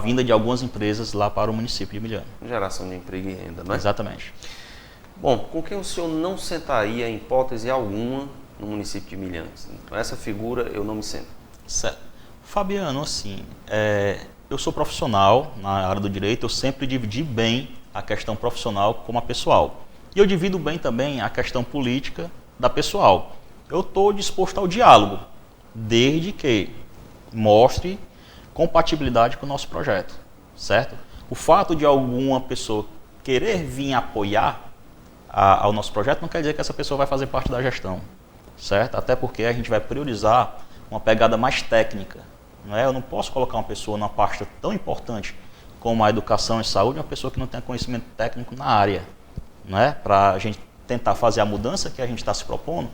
vinda de algumas empresas lá para o município de Milhã. Geração de emprego e renda, né? Exatamente. Bom, com quem o senhor não sentaria em hipótese alguma no município de Milhã? Com essa figura eu não me sento. Certo. Fabiano, assim, eu sou profissional na área do direito, eu sempre dividi bem a questão profissional como a pessoal. E eu divido bem também a questão política da pessoal. Eu estou disposto ao diálogo, desde que mostre compatibilidade com o nosso projeto, certo? O fato de alguma pessoa querer vir apoiar ao nosso projeto não quer dizer que essa pessoa vai fazer parte da gestão, certo? Até porque a gente vai priorizar uma pegada mais técnica, não é? Eu não posso colocar uma pessoa numa pasta tão importante como a educação e saúde, uma pessoa que não tenha conhecimento técnico na área, não é? Para a gente tentar fazer a mudança que a gente está se propondo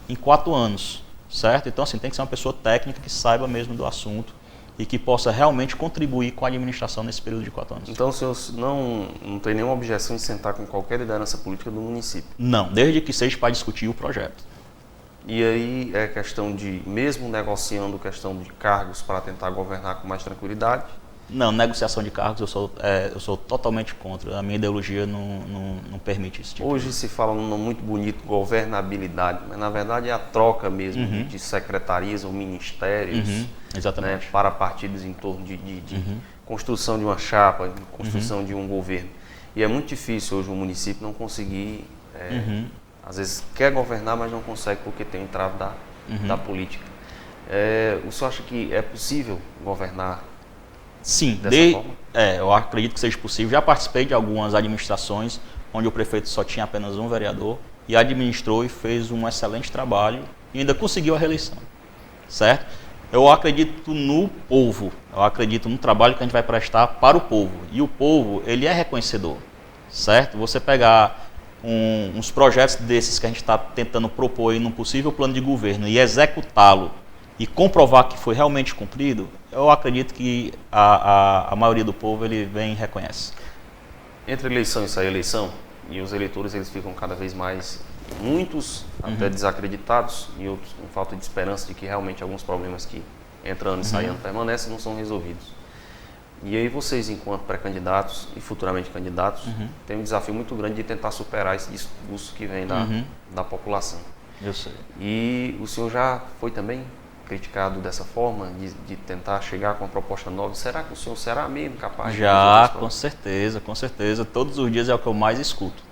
em 4 anos, certo? Então, assim, tem que ser uma pessoa técnica que saiba mesmo do assunto e que possa realmente contribuir com a administração nesse período de 4 anos. Então, o senhor não tem nenhuma objeção em sentar com qualquer liderança política do município? Não, desde que seja para discutir o projeto. E aí é questão de, mesmo negociando questão de cargos para tentar governar com mais tranquilidade, Não, negociação de cargos eu sou totalmente contra. A minha ideologia não permite isso. Hoje se fala num nome muito bonito, governabilidade, mas na verdade é a troca mesmo de secretarias ou ministérios, exatamente. Né, para partidos em torno de construção de uma chapa, construção de um governo. E é muito difícil hoje o município não conseguir, às vezes quer governar, mas não consegue porque tem o entrave da política. O senhor acha que é possível governar? Sim, forma? Eu acredito que seja possível. Já participei de algumas administrações onde o prefeito só tinha apenas um vereador e administrou e fez um excelente trabalho e ainda conseguiu a reeleição, certo? Eu acredito no povo, eu acredito no trabalho que a gente vai prestar para o povo. E o povo, ele é reconhecedor, certo? Você pegar uns projetos desses que a gente está tentando propor aí num possível plano de governo e executá-lo e comprovar que foi realmente cumprido, eu acredito que a maioria do povo ele vem e reconhece. Entre eleição e sair eleição, e os eleitores eles ficam cada vez mais, muitos até desacreditados e outros com falta de esperança de que realmente alguns problemas que entrando e saindo permanecem não são resolvidos. E aí vocês, enquanto pré-candidatos e futuramente candidatos, têm um desafio muito grande de tentar superar esse discurso que vem da população. Eu sei. E o senhor já foi também criticado dessa forma, de tentar chegar com uma proposta nova. Será que o senhor será mesmo capaz de Já, resolver com certeza. Todos os dias é o que eu mais escuto.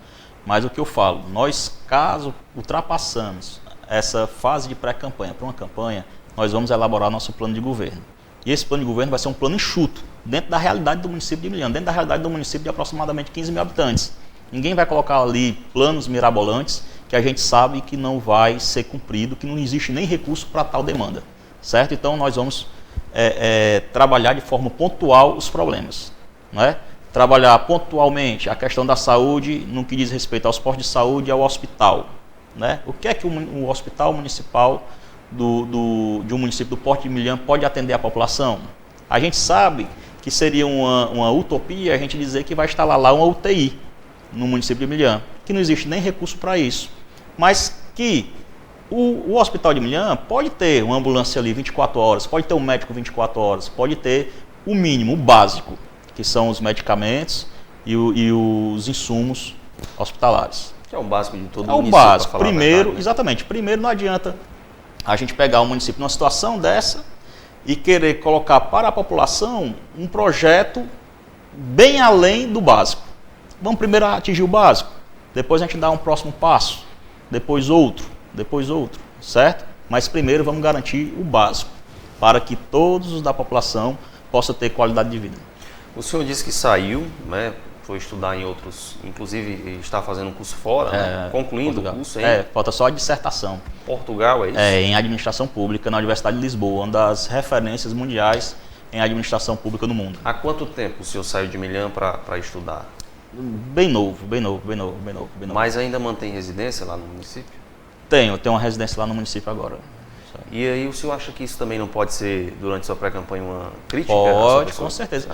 Mas o que eu falo, nós, caso ultrapassamos essa fase de pré-campanha para uma campanha, nós vamos elaborar nosso plano de governo. E esse plano de governo vai ser um plano enxuto, dentro da realidade do município de Milhão, dentro da realidade do município de aproximadamente 15 mil habitantes. Ninguém vai colocar ali planos mirabolantes que a gente sabe que não vai ser cumprido, que não existe nem recurso para tal demanda, certo? Então nós vamos trabalhar de forma pontual os problemas, não é? Trabalhar pontualmente a questão da saúde no que diz respeito aos postos de saúde e ao hospital, né? O que é que o hospital municipal de um município do Porto de Milhão pode atender a população? A gente sabe que seria uma utopia a gente dizer que vai instalar lá uma UTI no município de Milhão, que não existe nem recurso para isso, mas que o Hospital de Milhão pode ter uma ambulância ali 24 horas, pode ter um médico 24 horas, pode ter o mínimo, o básico, que são os medicamentos e os insumos hospitalares. Que é o básico de todo município. É o básico. Primeiro, né? Exatamente. Primeiro, não adianta a gente pegar o município numa situação dessa e querer colocar para a população um projeto bem além do básico. Vamos primeiro atingir o básico, depois a gente dá um próximo passo, depois outro, certo? Mas primeiro vamos garantir o básico, para que todos os da população possam ter qualidade de vida. O senhor disse que saiu, né? Foi estudar em outros, inclusive está fazendo um curso fora, né? Concluindo Portugal. O curso aí. Falta só a dissertação. Portugal, é isso? Em administração pública na Universidade de Lisboa, uma das referências mundiais em administração pública no mundo. Há quanto tempo o senhor saiu de Milhão para estudar? Bem novo. Mas ainda mantém residência lá no município? Tenho uma residência lá no município agora. E aí o senhor acha que isso também não pode ser, durante sua pré-campanha, uma crítica? Pode, com certeza.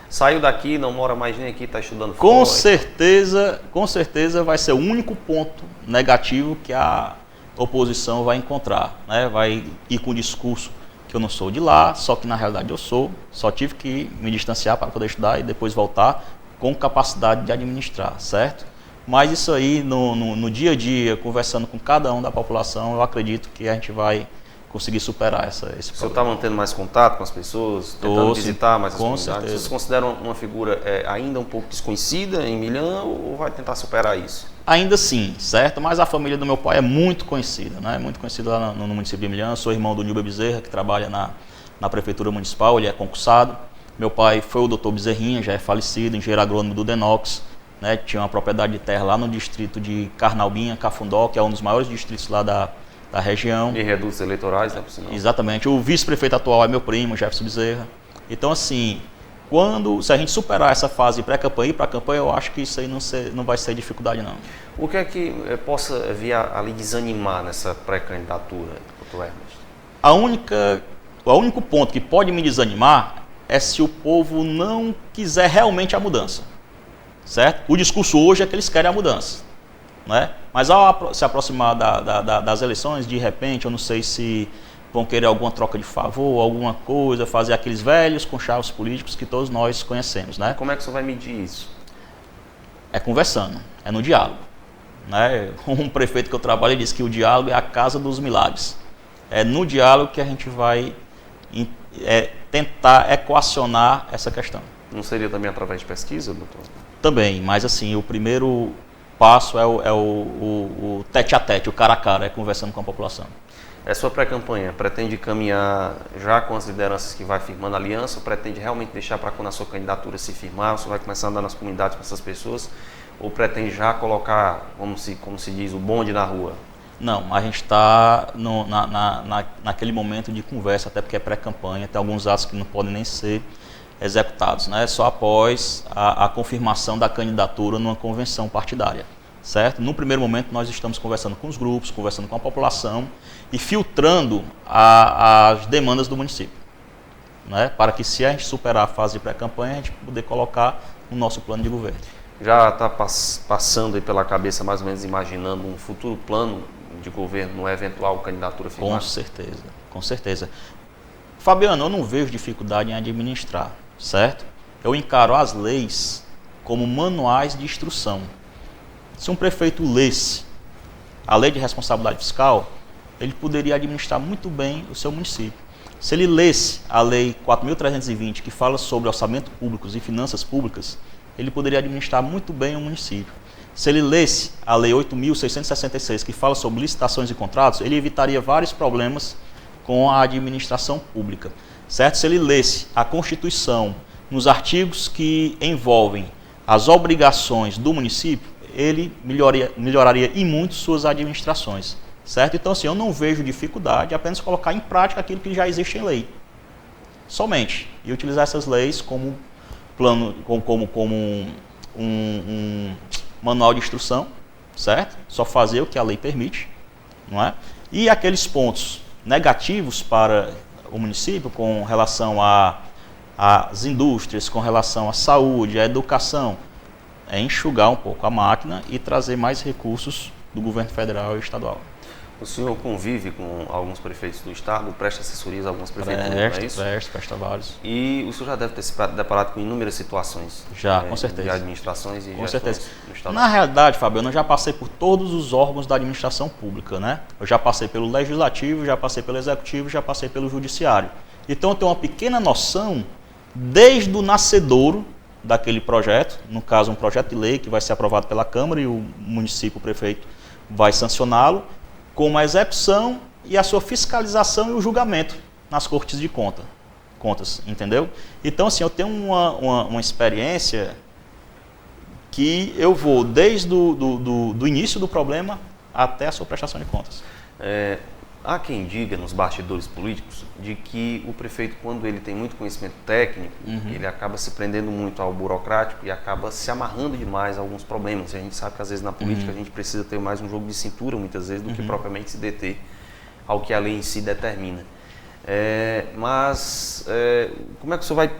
Saiu daqui, não mora mais nem aqui, está estudando fora? Com certeza vai ser o único ponto negativo que a oposição vai encontrar, né? Vai ir com o discurso que eu não sou de lá, só que na realidade eu sou, só tive que me distanciar para poder estudar e depois voltar com capacidade de administrar, certo? Mas isso aí, no dia a dia, conversando com cada um da população, eu acredito que a gente vai conseguir superar esse problema. O senhor está mantendo mais contato com as pessoas, tentando visitar mais as comunidades? Vocês consideram uma figura ainda um pouco desconhecida em Milhão ou vai tentar superar isso? Ainda sim, certo? Mas a família do meu pai é muito conhecida, né? Muito conhecida lá no município de Milhão. Eu sou irmão do Nilber Bezerra, que trabalha na prefeitura municipal, ele é concursado. Meu pai foi o doutor Bezerrinha, já é falecido, engenheiro agrônomo do Denox, né? Tinha uma propriedade de terra lá no distrito de Carnaubinha, Cafundó, que é um dos maiores distritos lá da região. E redutos eleitorais, né, por sinal? Exatamente. O vice-prefeito atual é meu primo, Jefferson Bezerra. Então, assim, se a gente superar essa fase pré-campanha e para a campanha, eu acho que isso aí não vai ser dificuldade, não. O que é que possa vir a lhe desanimar nessa pré-candidatura, doutor Ernest? O único ponto que pode me desanimar é se o povo não quiser realmente a mudança, certo? O discurso hoje é que eles querem a mudança, né? Mas ao se aproximar das eleições, de repente, eu não sei se vão querer alguma troca de favor, alguma coisa, fazer aqueles velhos conchavos políticos que todos nós conhecemos, né? Como é que o senhor vai medir isso? É conversando, é no diálogo, né? Um prefeito que eu trabalho disse que o diálogo é a casa dos milagres. É no diálogo que a gente vai tentar equacionar essa questão. Não seria também através de pesquisa, doutor? Também, mas assim, o primeiro passo é o tete a tete, o cara a cara, é conversando com a população. A sua pré-campanha pretende caminhar já com as lideranças que vai firmando aliança, ou pretende realmente deixar para quando a sua candidatura se firmar, você vai começar a andar nas comunidades com essas pessoas, ou pretende já colocar, como se diz, o bonde na rua? Não, a gente está naquele momento de conversa, até porque é pré-campanha, tem alguns atos que não podem nem ser executados, né? Só após a confirmação da candidatura numa convenção partidária, certo? No primeiro momento nós estamos conversando com os grupos, conversando com a população e filtrando as demandas do município, né? Para que, se a gente superar a fase de pré-campanha, a gente poder colocar o nosso plano de governo. Já está passando aí pela cabeça, mais ou menos imaginando um futuro plano de governo, numa eventual candidatura firmada? Com certeza. Fabiano, eu não vejo dificuldade em administrar, certo? Eu encaro as leis como manuais de instrução. Se um prefeito lesse a lei de responsabilidade fiscal, ele poderia administrar muito bem o seu município. Se ele lesse a lei 4.320, que fala sobre orçamento público e finanças públicas, ele poderia administrar muito bem o município. Se ele lesse a lei 8.666, que fala sobre licitações e contratos, ele evitaria vários problemas com a administração pública, certo? Se ele lesse a Constituição nos artigos que envolvem as obrigações do município, ele melhoraria em muito suas administrações, certo? Então, assim, eu não vejo dificuldade apenas colocar em prática aquilo que já existe em lei, somente, e utilizar essas leis como plano, como um manual de instrução, certo? Só fazer o que a lei permite, não é? E aqueles pontos negativos para o município com relação às indústrias, com relação à saúde, à educação, é enxugar um pouco a máquina e trazer mais recursos do governo federal e estadual. O senhor convive com alguns prefeitos do estado, presta assessorias a alguns prefeitos, não é isso? Presta vários. E o senhor já deve ter se deparado com inúmeras situações. Já, com certeza. De administrações e com certeza. No estado. Na realidade, Fabiano, eu já passei por todos os órgãos da administração pública, né? Eu já passei pelo legislativo, já passei pelo executivo, já passei pelo judiciário. Então eu tenho uma pequena noção, desde o nascedouro daquele projeto, no caso um projeto de lei que vai ser aprovado pela Câmara e o município, o prefeito, vai sancioná-lo, como a execução e a sua fiscalização e o julgamento nas cortes de contas, entendeu? Então, assim, eu tenho uma experiência que eu vou desde do início do problema até a sua prestação de contas. Há quem diga nos bastidores políticos de que o prefeito, quando ele tem muito conhecimento técnico, ele acaba se prendendo muito ao burocrático e acaba se amarrando demais a alguns problemas. E a gente sabe que às vezes na política a gente precisa ter mais um jogo de cintura, muitas vezes, do que propriamente se deter ao que a lei em si determina. Mas como é que o senhor vai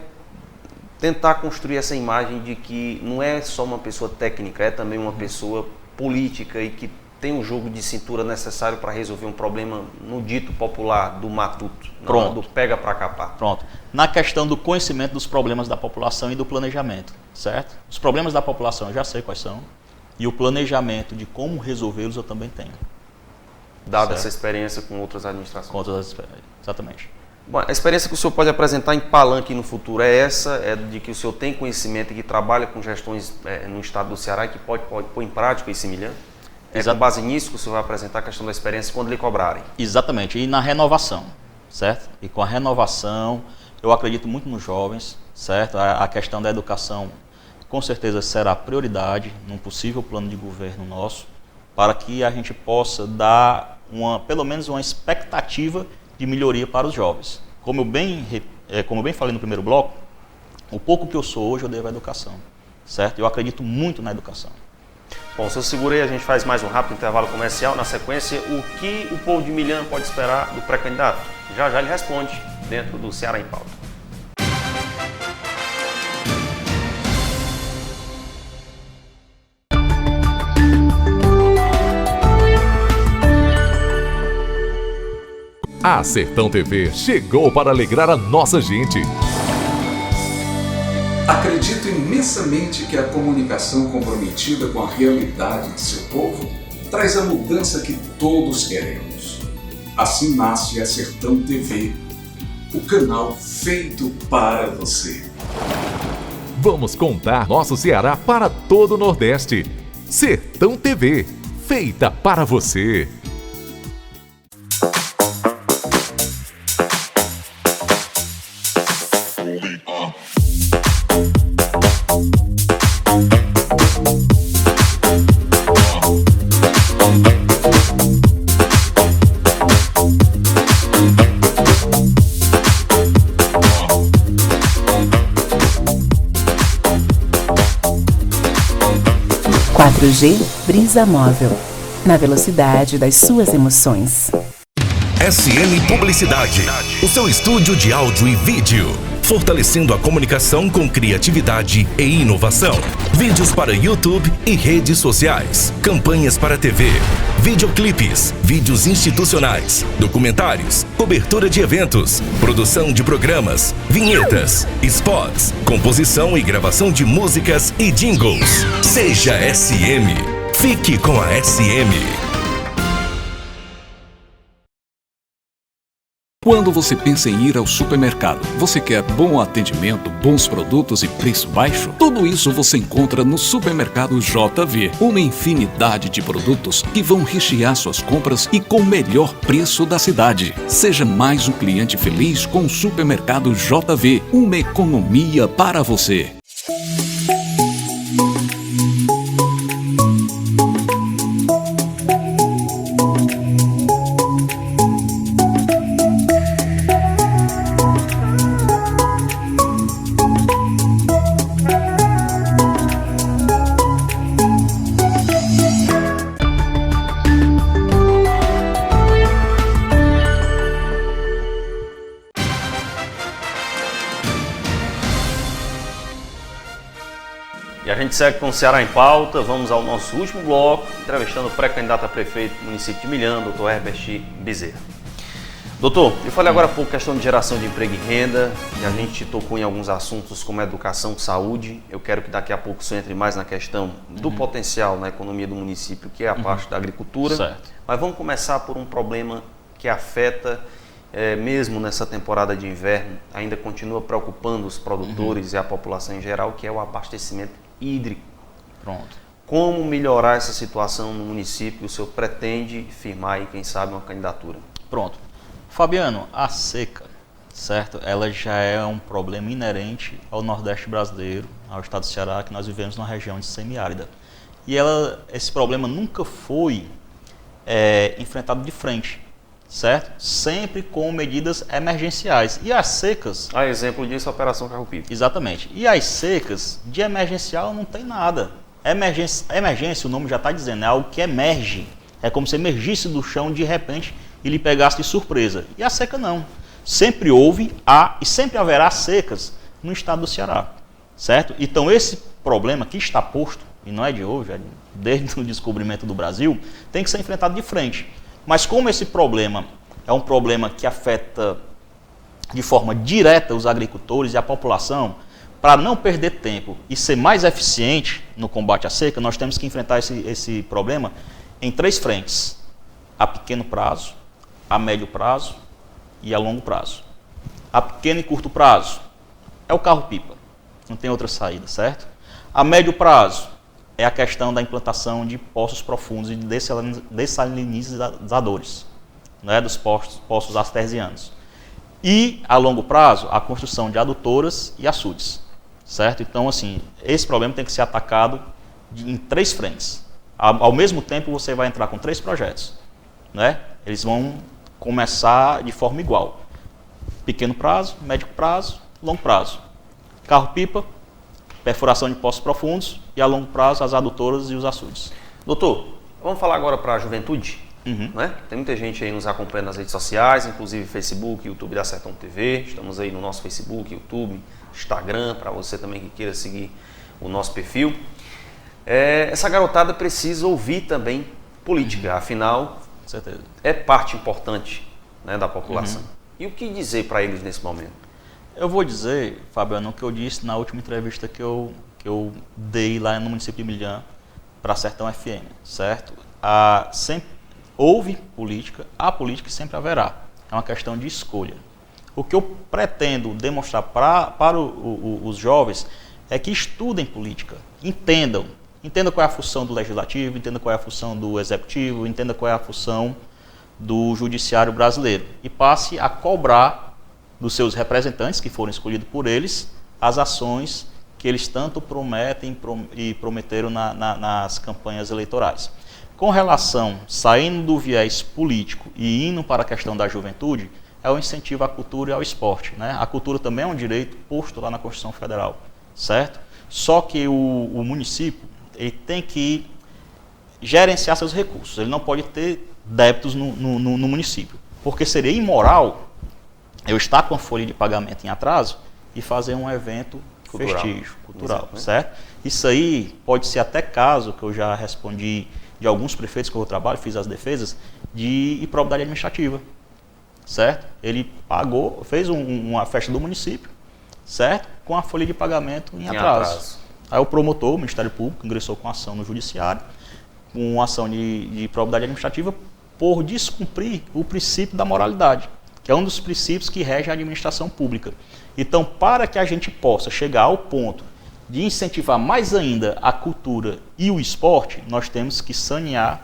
tentar construir essa imagem de que não é só uma pessoa técnica, é também uma pessoa política e que tem um jogo de cintura necessário para resolver um problema no dito popular do matuto, do pega para capar? Pronto. Na questão do conhecimento dos problemas da população e do planejamento, certo? Os problemas da população eu já sei quais são e o planejamento de como resolvê-los eu também tenho. Dada essa experiência com outras administrações? Com outras experiências, exatamente. Bom, a experiência que o senhor pode apresentar em Palanque no futuro é de que o senhor tem conhecimento e que trabalha com gestões no estado do Ceará e que pode pôr em prática esse milhão? Com base nisso que o senhor vai apresentar a questão da experiência quando lhe cobrarem? Exatamente, e na renovação, certo? E com a renovação, eu acredito muito nos jovens, certo? A questão da educação, com certeza, será prioridade num possível plano de governo nosso, para que a gente possa dar pelo menos uma expectativa de melhoria para os jovens. Como eu bem falei no primeiro bloco, o pouco que eu sou hoje eu devo à educação, certo? Eu acredito muito na educação. Bom, se eu segurei, a gente faz mais um rápido intervalo comercial. Na sequência, o que o povo de Milhã pode esperar do pré-candidato? Já ele responde dentro do Ceará em Pauta. A Sertão TV chegou para alegrar a nossa gente. Acredito imensamente que a comunicação comprometida com a realidade de seu povo traz a mudança que todos queremos. Assim nasce a Sertão TV, o canal feito para você. Vamos contar nosso Ceará para todo o Nordeste. Sertão TV, feita para você. Brisa Móvel, na velocidade das suas emoções. SM Publicidade, o seu estúdio de áudio e vídeo, fortalecendo a comunicação com criatividade e inovação. Vídeos para YouTube e redes sociais, campanhas para TV, videoclipes, vídeos institucionais, documentários, cobertura de eventos, produção de programas, vinhetas, spots, composição e gravação de músicas e jingles. Seja SM. Fique com a SM. Quando você pensa em ir ao supermercado, você quer bom atendimento, bons produtos e preço baixo? Tudo isso você encontra no Supermercado JV. Uma infinidade de produtos que vão rechear suas compras e com o melhor preço da cidade. Seja mais um cliente feliz com o Supermercado JV. Uma economia para você. E a gente segue com o Ceará em Pauta. Vamos ao nosso último bloco, entrevistando o pré-candidato a prefeito do município de Milhã, doutor Herbert Bezerra. Doutor, eu falei agora há pouco questão de geração de emprego e renda, e a gente tocou em alguns assuntos como educação, saúde. Eu quero que daqui a pouco você entre mais na questão do potencial na economia do município, que é a parte da agricultura. Certo. Mas vamos começar por um problema que afeta, mesmo nessa temporada de inverno, ainda continua preocupando os produtores e a população em geral, que é o abastecimento hídrico. Pronto. Como melhorar essa situação no município? O senhor pretende firmar aí, quem sabe, uma candidatura? Pronto. Fabiano, a seca, certo? Ela já é um problema inerente ao Nordeste brasileiro, ao estado do Ceará, que nós vivemos numa região de semiárida. E esse problema nunca foi enfrentado de frente, certo? Sempre com medidas emergenciais. E as secas... A exemplo disso, a Operação Carro-Pipa. Exatamente. E as secas, de emergencial não tem nada. Emergência, o nome já está dizendo, é algo que emerge. É como se emergisse do chão de repente e lhe pegasse de surpresa. E a seca não. Sempre houve, há e sempre haverá secas no estado do Ceará, certo? Então esse problema que está posto, e não é de hoje, é desde o descobrimento do Brasil, tem que ser enfrentado de frente. Mas como esse problema é um problema que afeta de forma direta os agricultores e a população, para não perder tempo e ser mais eficiente no combate à seca, nós temos que enfrentar esse problema em 3 frentes: a pequeno prazo, a médio prazo e a longo prazo. A pequeno e curto prazo é o carro-pipa, não tem outra saída, certo? A médio prazo é a questão da implantação de poços profundos e de dessalinizadores, né, dos poços artesianos. E, a longo prazo, a construção de adutoras e açudes, certo? Então, assim, esse problema tem que ser atacado em 3 frentes. Ao mesmo tempo, você vai entrar com 3 projetos, né? Eles vão começar de forma igual: pequeno prazo, médio prazo, longo prazo. Carro-pipa, perfuração de poços profundos, e a longo prazo as adutoras e os açudes. Doutor, vamos falar agora para a juventude? Né? Tem muita gente aí nos acompanhando nas redes sociais, inclusive Facebook, YouTube da Sertão TV. Estamos aí no nosso Facebook, YouTube, Instagram, para você também que queira seguir o nosso perfil. Essa garotada precisa ouvir também política, afinal, certeza, é parte importante né, da população. E o que dizer para eles nesse momento? Eu vou dizer, Fabiano, o que eu disse na última entrevista que eu dei lá no município de Milhã para a Sertão FM, certo? Sempre houve política, há política e sempre haverá. É uma questão de escolha. O que eu pretendo demonstrar para os jovens é que estudem política, entendam qual é a função do legislativo, entendam qual é a função do executivo, entendam qual é a função do judiciário brasileiro e passe a cobrar dos seus representantes, que foram escolhidos por eles, as ações que eles tanto prometem e prometeram nas campanhas eleitorais. Com relação, saindo do viés político e indo para a questão da juventude, é o incentivo à cultura e ao esporte, né? A cultura também é um direito posto lá na Constituição Federal, certo? Só que o município ele tem que gerenciar seus recursos, ele não pode ter débitos no município, porque seria imoral eu estar com a folha de pagamento em atraso e fazer um evento festígio, cultural, certo? Isso aí pode ser até caso, que eu já respondi de alguns prefeitos que eu trabalho, fiz as defesas, de improbidade administrativa, certo? Ele pagou, fez uma festa do município, certo? Com a folha de pagamento em atraso. Aí o promotor, o Ministério Público, ingressou com ação no judiciário, com ação de improbidade administrativa por descumprir o princípio da moralidade, que é um dos princípios que rege a administração pública. Então, para que a gente possa chegar ao ponto de incentivar mais ainda a cultura e o esporte, nós temos que sanear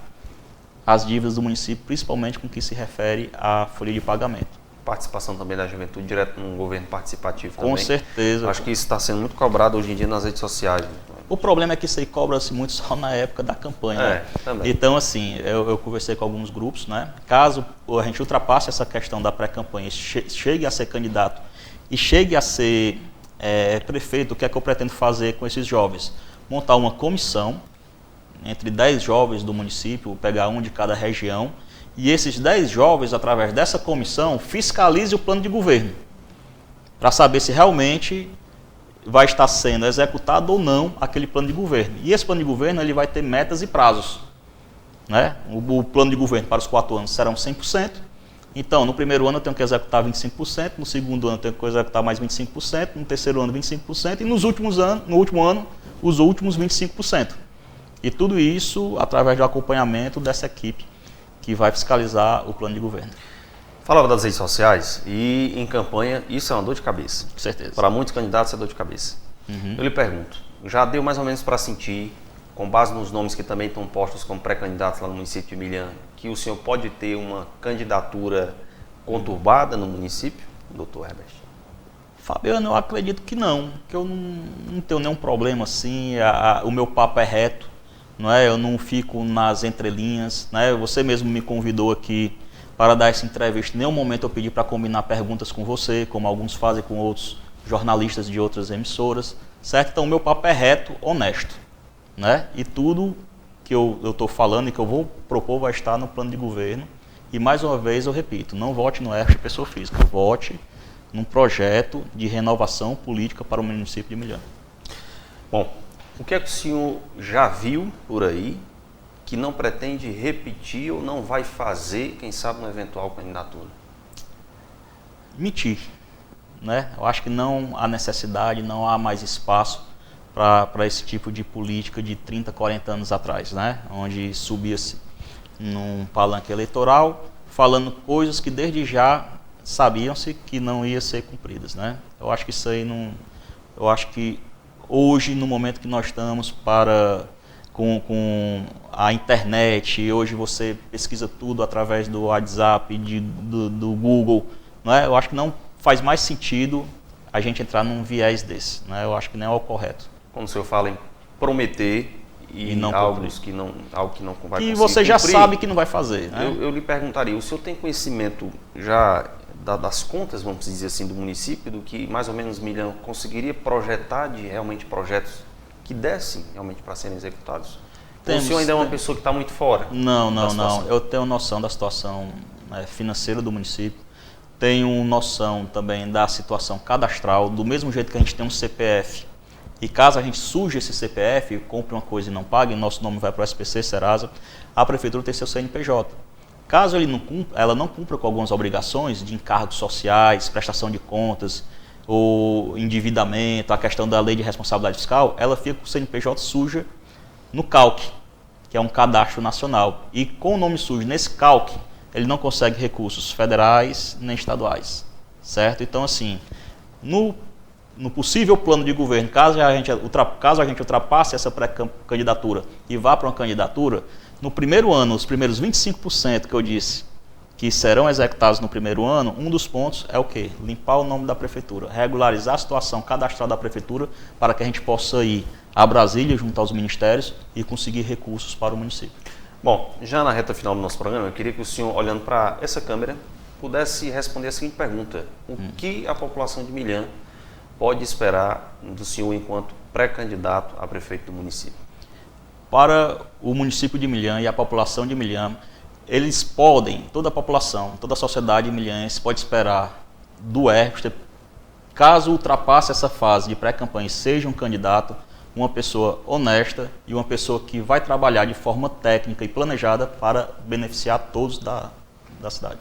as dívidas do município, principalmente com o que se refere à folha de pagamento. Participação também da juventude direto no governo participativo também. Com certeza. Acho que isso está sendo muito cobrado hoje em dia nas redes sociais. O problema é que isso aí cobra-se muito só na época da campanha. Né? Também. Então, assim, eu conversei com alguns grupos, né? Caso a gente ultrapasse essa questão da pré-campanha, chegue a ser candidato e chegue a ser prefeito, o que é que eu pretendo fazer com esses jovens? Montar uma comissão entre 10 jovens do município, pegar um de cada região, e esses 10 jovens, através dessa comissão, fiscalizem o plano de governo, para saber se realmente vai estar sendo executado ou não aquele plano de governo. E esse plano de governo ele vai ter metas e prazos. Né? O plano de governo para os 4 anos serão 100%. Então, no primeiro ano eu tenho que executar 25%, no segundo ano eu tenho que executar mais 25%, no terceiro ano 25% e no último ano os últimos 25%. E tudo isso através do acompanhamento dessa equipe que vai fiscalizar o plano de governo. Falava das redes sociais e em campanha isso é uma dor de cabeça. Com certeza. Para muitos candidatos é dor de cabeça. Eu lhe pergunto, já deu mais ou menos para sentir, com base nos nomes que também estão postos como pré-candidatos lá no município de Milhã, que o senhor pode ter uma candidatura conturbada no município, doutor Herbert? Fabiano, eu acredito que não, que eu não tenho nenhum problema assim, o meu papo é reto, não é? Eu não fico nas entrelinhas, né? Você mesmo me convidou aqui para dar essa entrevista, em nenhum momento eu pedi para combinar perguntas com você, como alguns fazem com outros jornalistas de outras emissoras, certo? Então o meu papo é reto, honesto, né? E tudo que eu estou falando e que eu vou propor vai estar no plano de governo. E mais uma vez eu repito, não vote no Herbert pessoa física, vote num projeto de renovação política para o município de Milhã. Bom, o que é que o senhor já viu por aí que não pretende repetir ou não vai fazer, quem sabe, uma eventual candidatura? Mentir, né? Eu acho que não há necessidade, não há mais espaço para esse tipo de política de 30, 40 anos atrás, né? Onde subia-se num palanque eleitoral, falando coisas que desde já sabiam-se que não iam ser cumpridas, né? Eu acho que isso aí não... Eu acho que hoje, no momento que nós estamos com a internet, hoje você pesquisa tudo através do WhatsApp, do Google, não é? Eu acho que não faz mais sentido a gente entrar num viés desse, né? Eu acho que não é o correto. Quando o senhor fala em prometer e não algo que não vai conseguir que você já sabe que não vai fazer, né? Eu lhe perguntaria, o senhor tem conhecimento já das contas, vamos dizer assim, do município, do que mais ou menos Milhã conseguiria projetar de realmente projetos que dessem realmente para serem executados? O senhor ainda é uma pessoa que está muito fora? Não. Eu tenho noção da situação financeira do município, tenho noção também da situação cadastral, do mesmo jeito que a gente tem um CPF. E caso a gente suje esse CPF, compre uma coisa e não pague, nosso nome vai para o SPC, Serasa, a prefeitura tem seu CNPJ. caso ela não cumpra com algumas obrigações de encargos sociais, prestação de contas, o endividamento, a questão da lei de responsabilidade fiscal, ela fica com o CNPJ suja no CALC, que é um cadastro nacional. E com o nome sujo nesse CALC, ele não consegue recursos federais nem estaduais, certo? Então, assim, no possível plano de governo, caso a gente ultrapasse essa pré-candidatura e vá para uma candidatura, no primeiro ano, os primeiros 25% que eu disse que serão executados no primeiro ano, um dos pontos é o quê? Limpar o nome da prefeitura, regularizar a situação cadastral da prefeitura para que a gente possa ir a Brasília junto aos ministérios e conseguir recursos para o município. Bom, já na reta final do nosso programa, eu queria que o senhor, olhando para essa câmera, pudesse responder a seguinte pergunta: o que a população de Milhã pode esperar do senhor enquanto pré-candidato a prefeito do município? Para o município de Milhã e a população de Milhã, eles podem, toda a população, toda a sociedade milhense pode esperar do Hércules, caso ultrapasse essa fase de pré-campanha e seja um candidato, uma pessoa honesta e uma pessoa que vai trabalhar de forma técnica e planejada para beneficiar todos da cidade.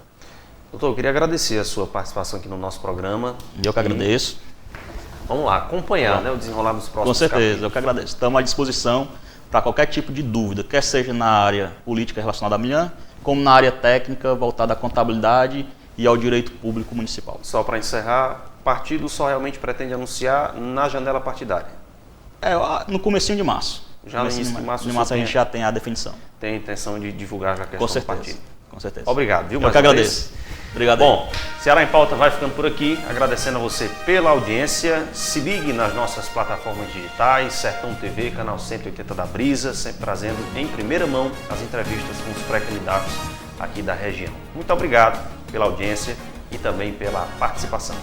Doutor, eu queria agradecer a sua participação aqui no nosso programa. Eu que agradeço. Vamos lá, acompanhar, né, o desenrolar dos próximos Com certeza, capítulos. Eu que agradeço. Estamos à disposição para qualquer tipo de dúvida, quer seja na área política relacionada a Milhã, como na área técnica voltada à contabilidade e ao direito público municipal. Só para encerrar, partido só realmente pretende anunciar na janela partidária? No comecinho de março. Já no início de março, a gente já tem a definição. Tem a intenção de divulgar já a questão do partido? Com certeza. Obrigado, viu? Eu que agradeço. Obrigado. Bom, Ceará em Pauta vai ficando por aqui, agradecendo a você pela audiência. Se ligue nas nossas plataformas digitais, Sertão TV, canal 180 da Brisa, sempre trazendo em primeira mão as entrevistas com os pré-candidatos aqui da região. Muito obrigado pela audiência e também pela participação.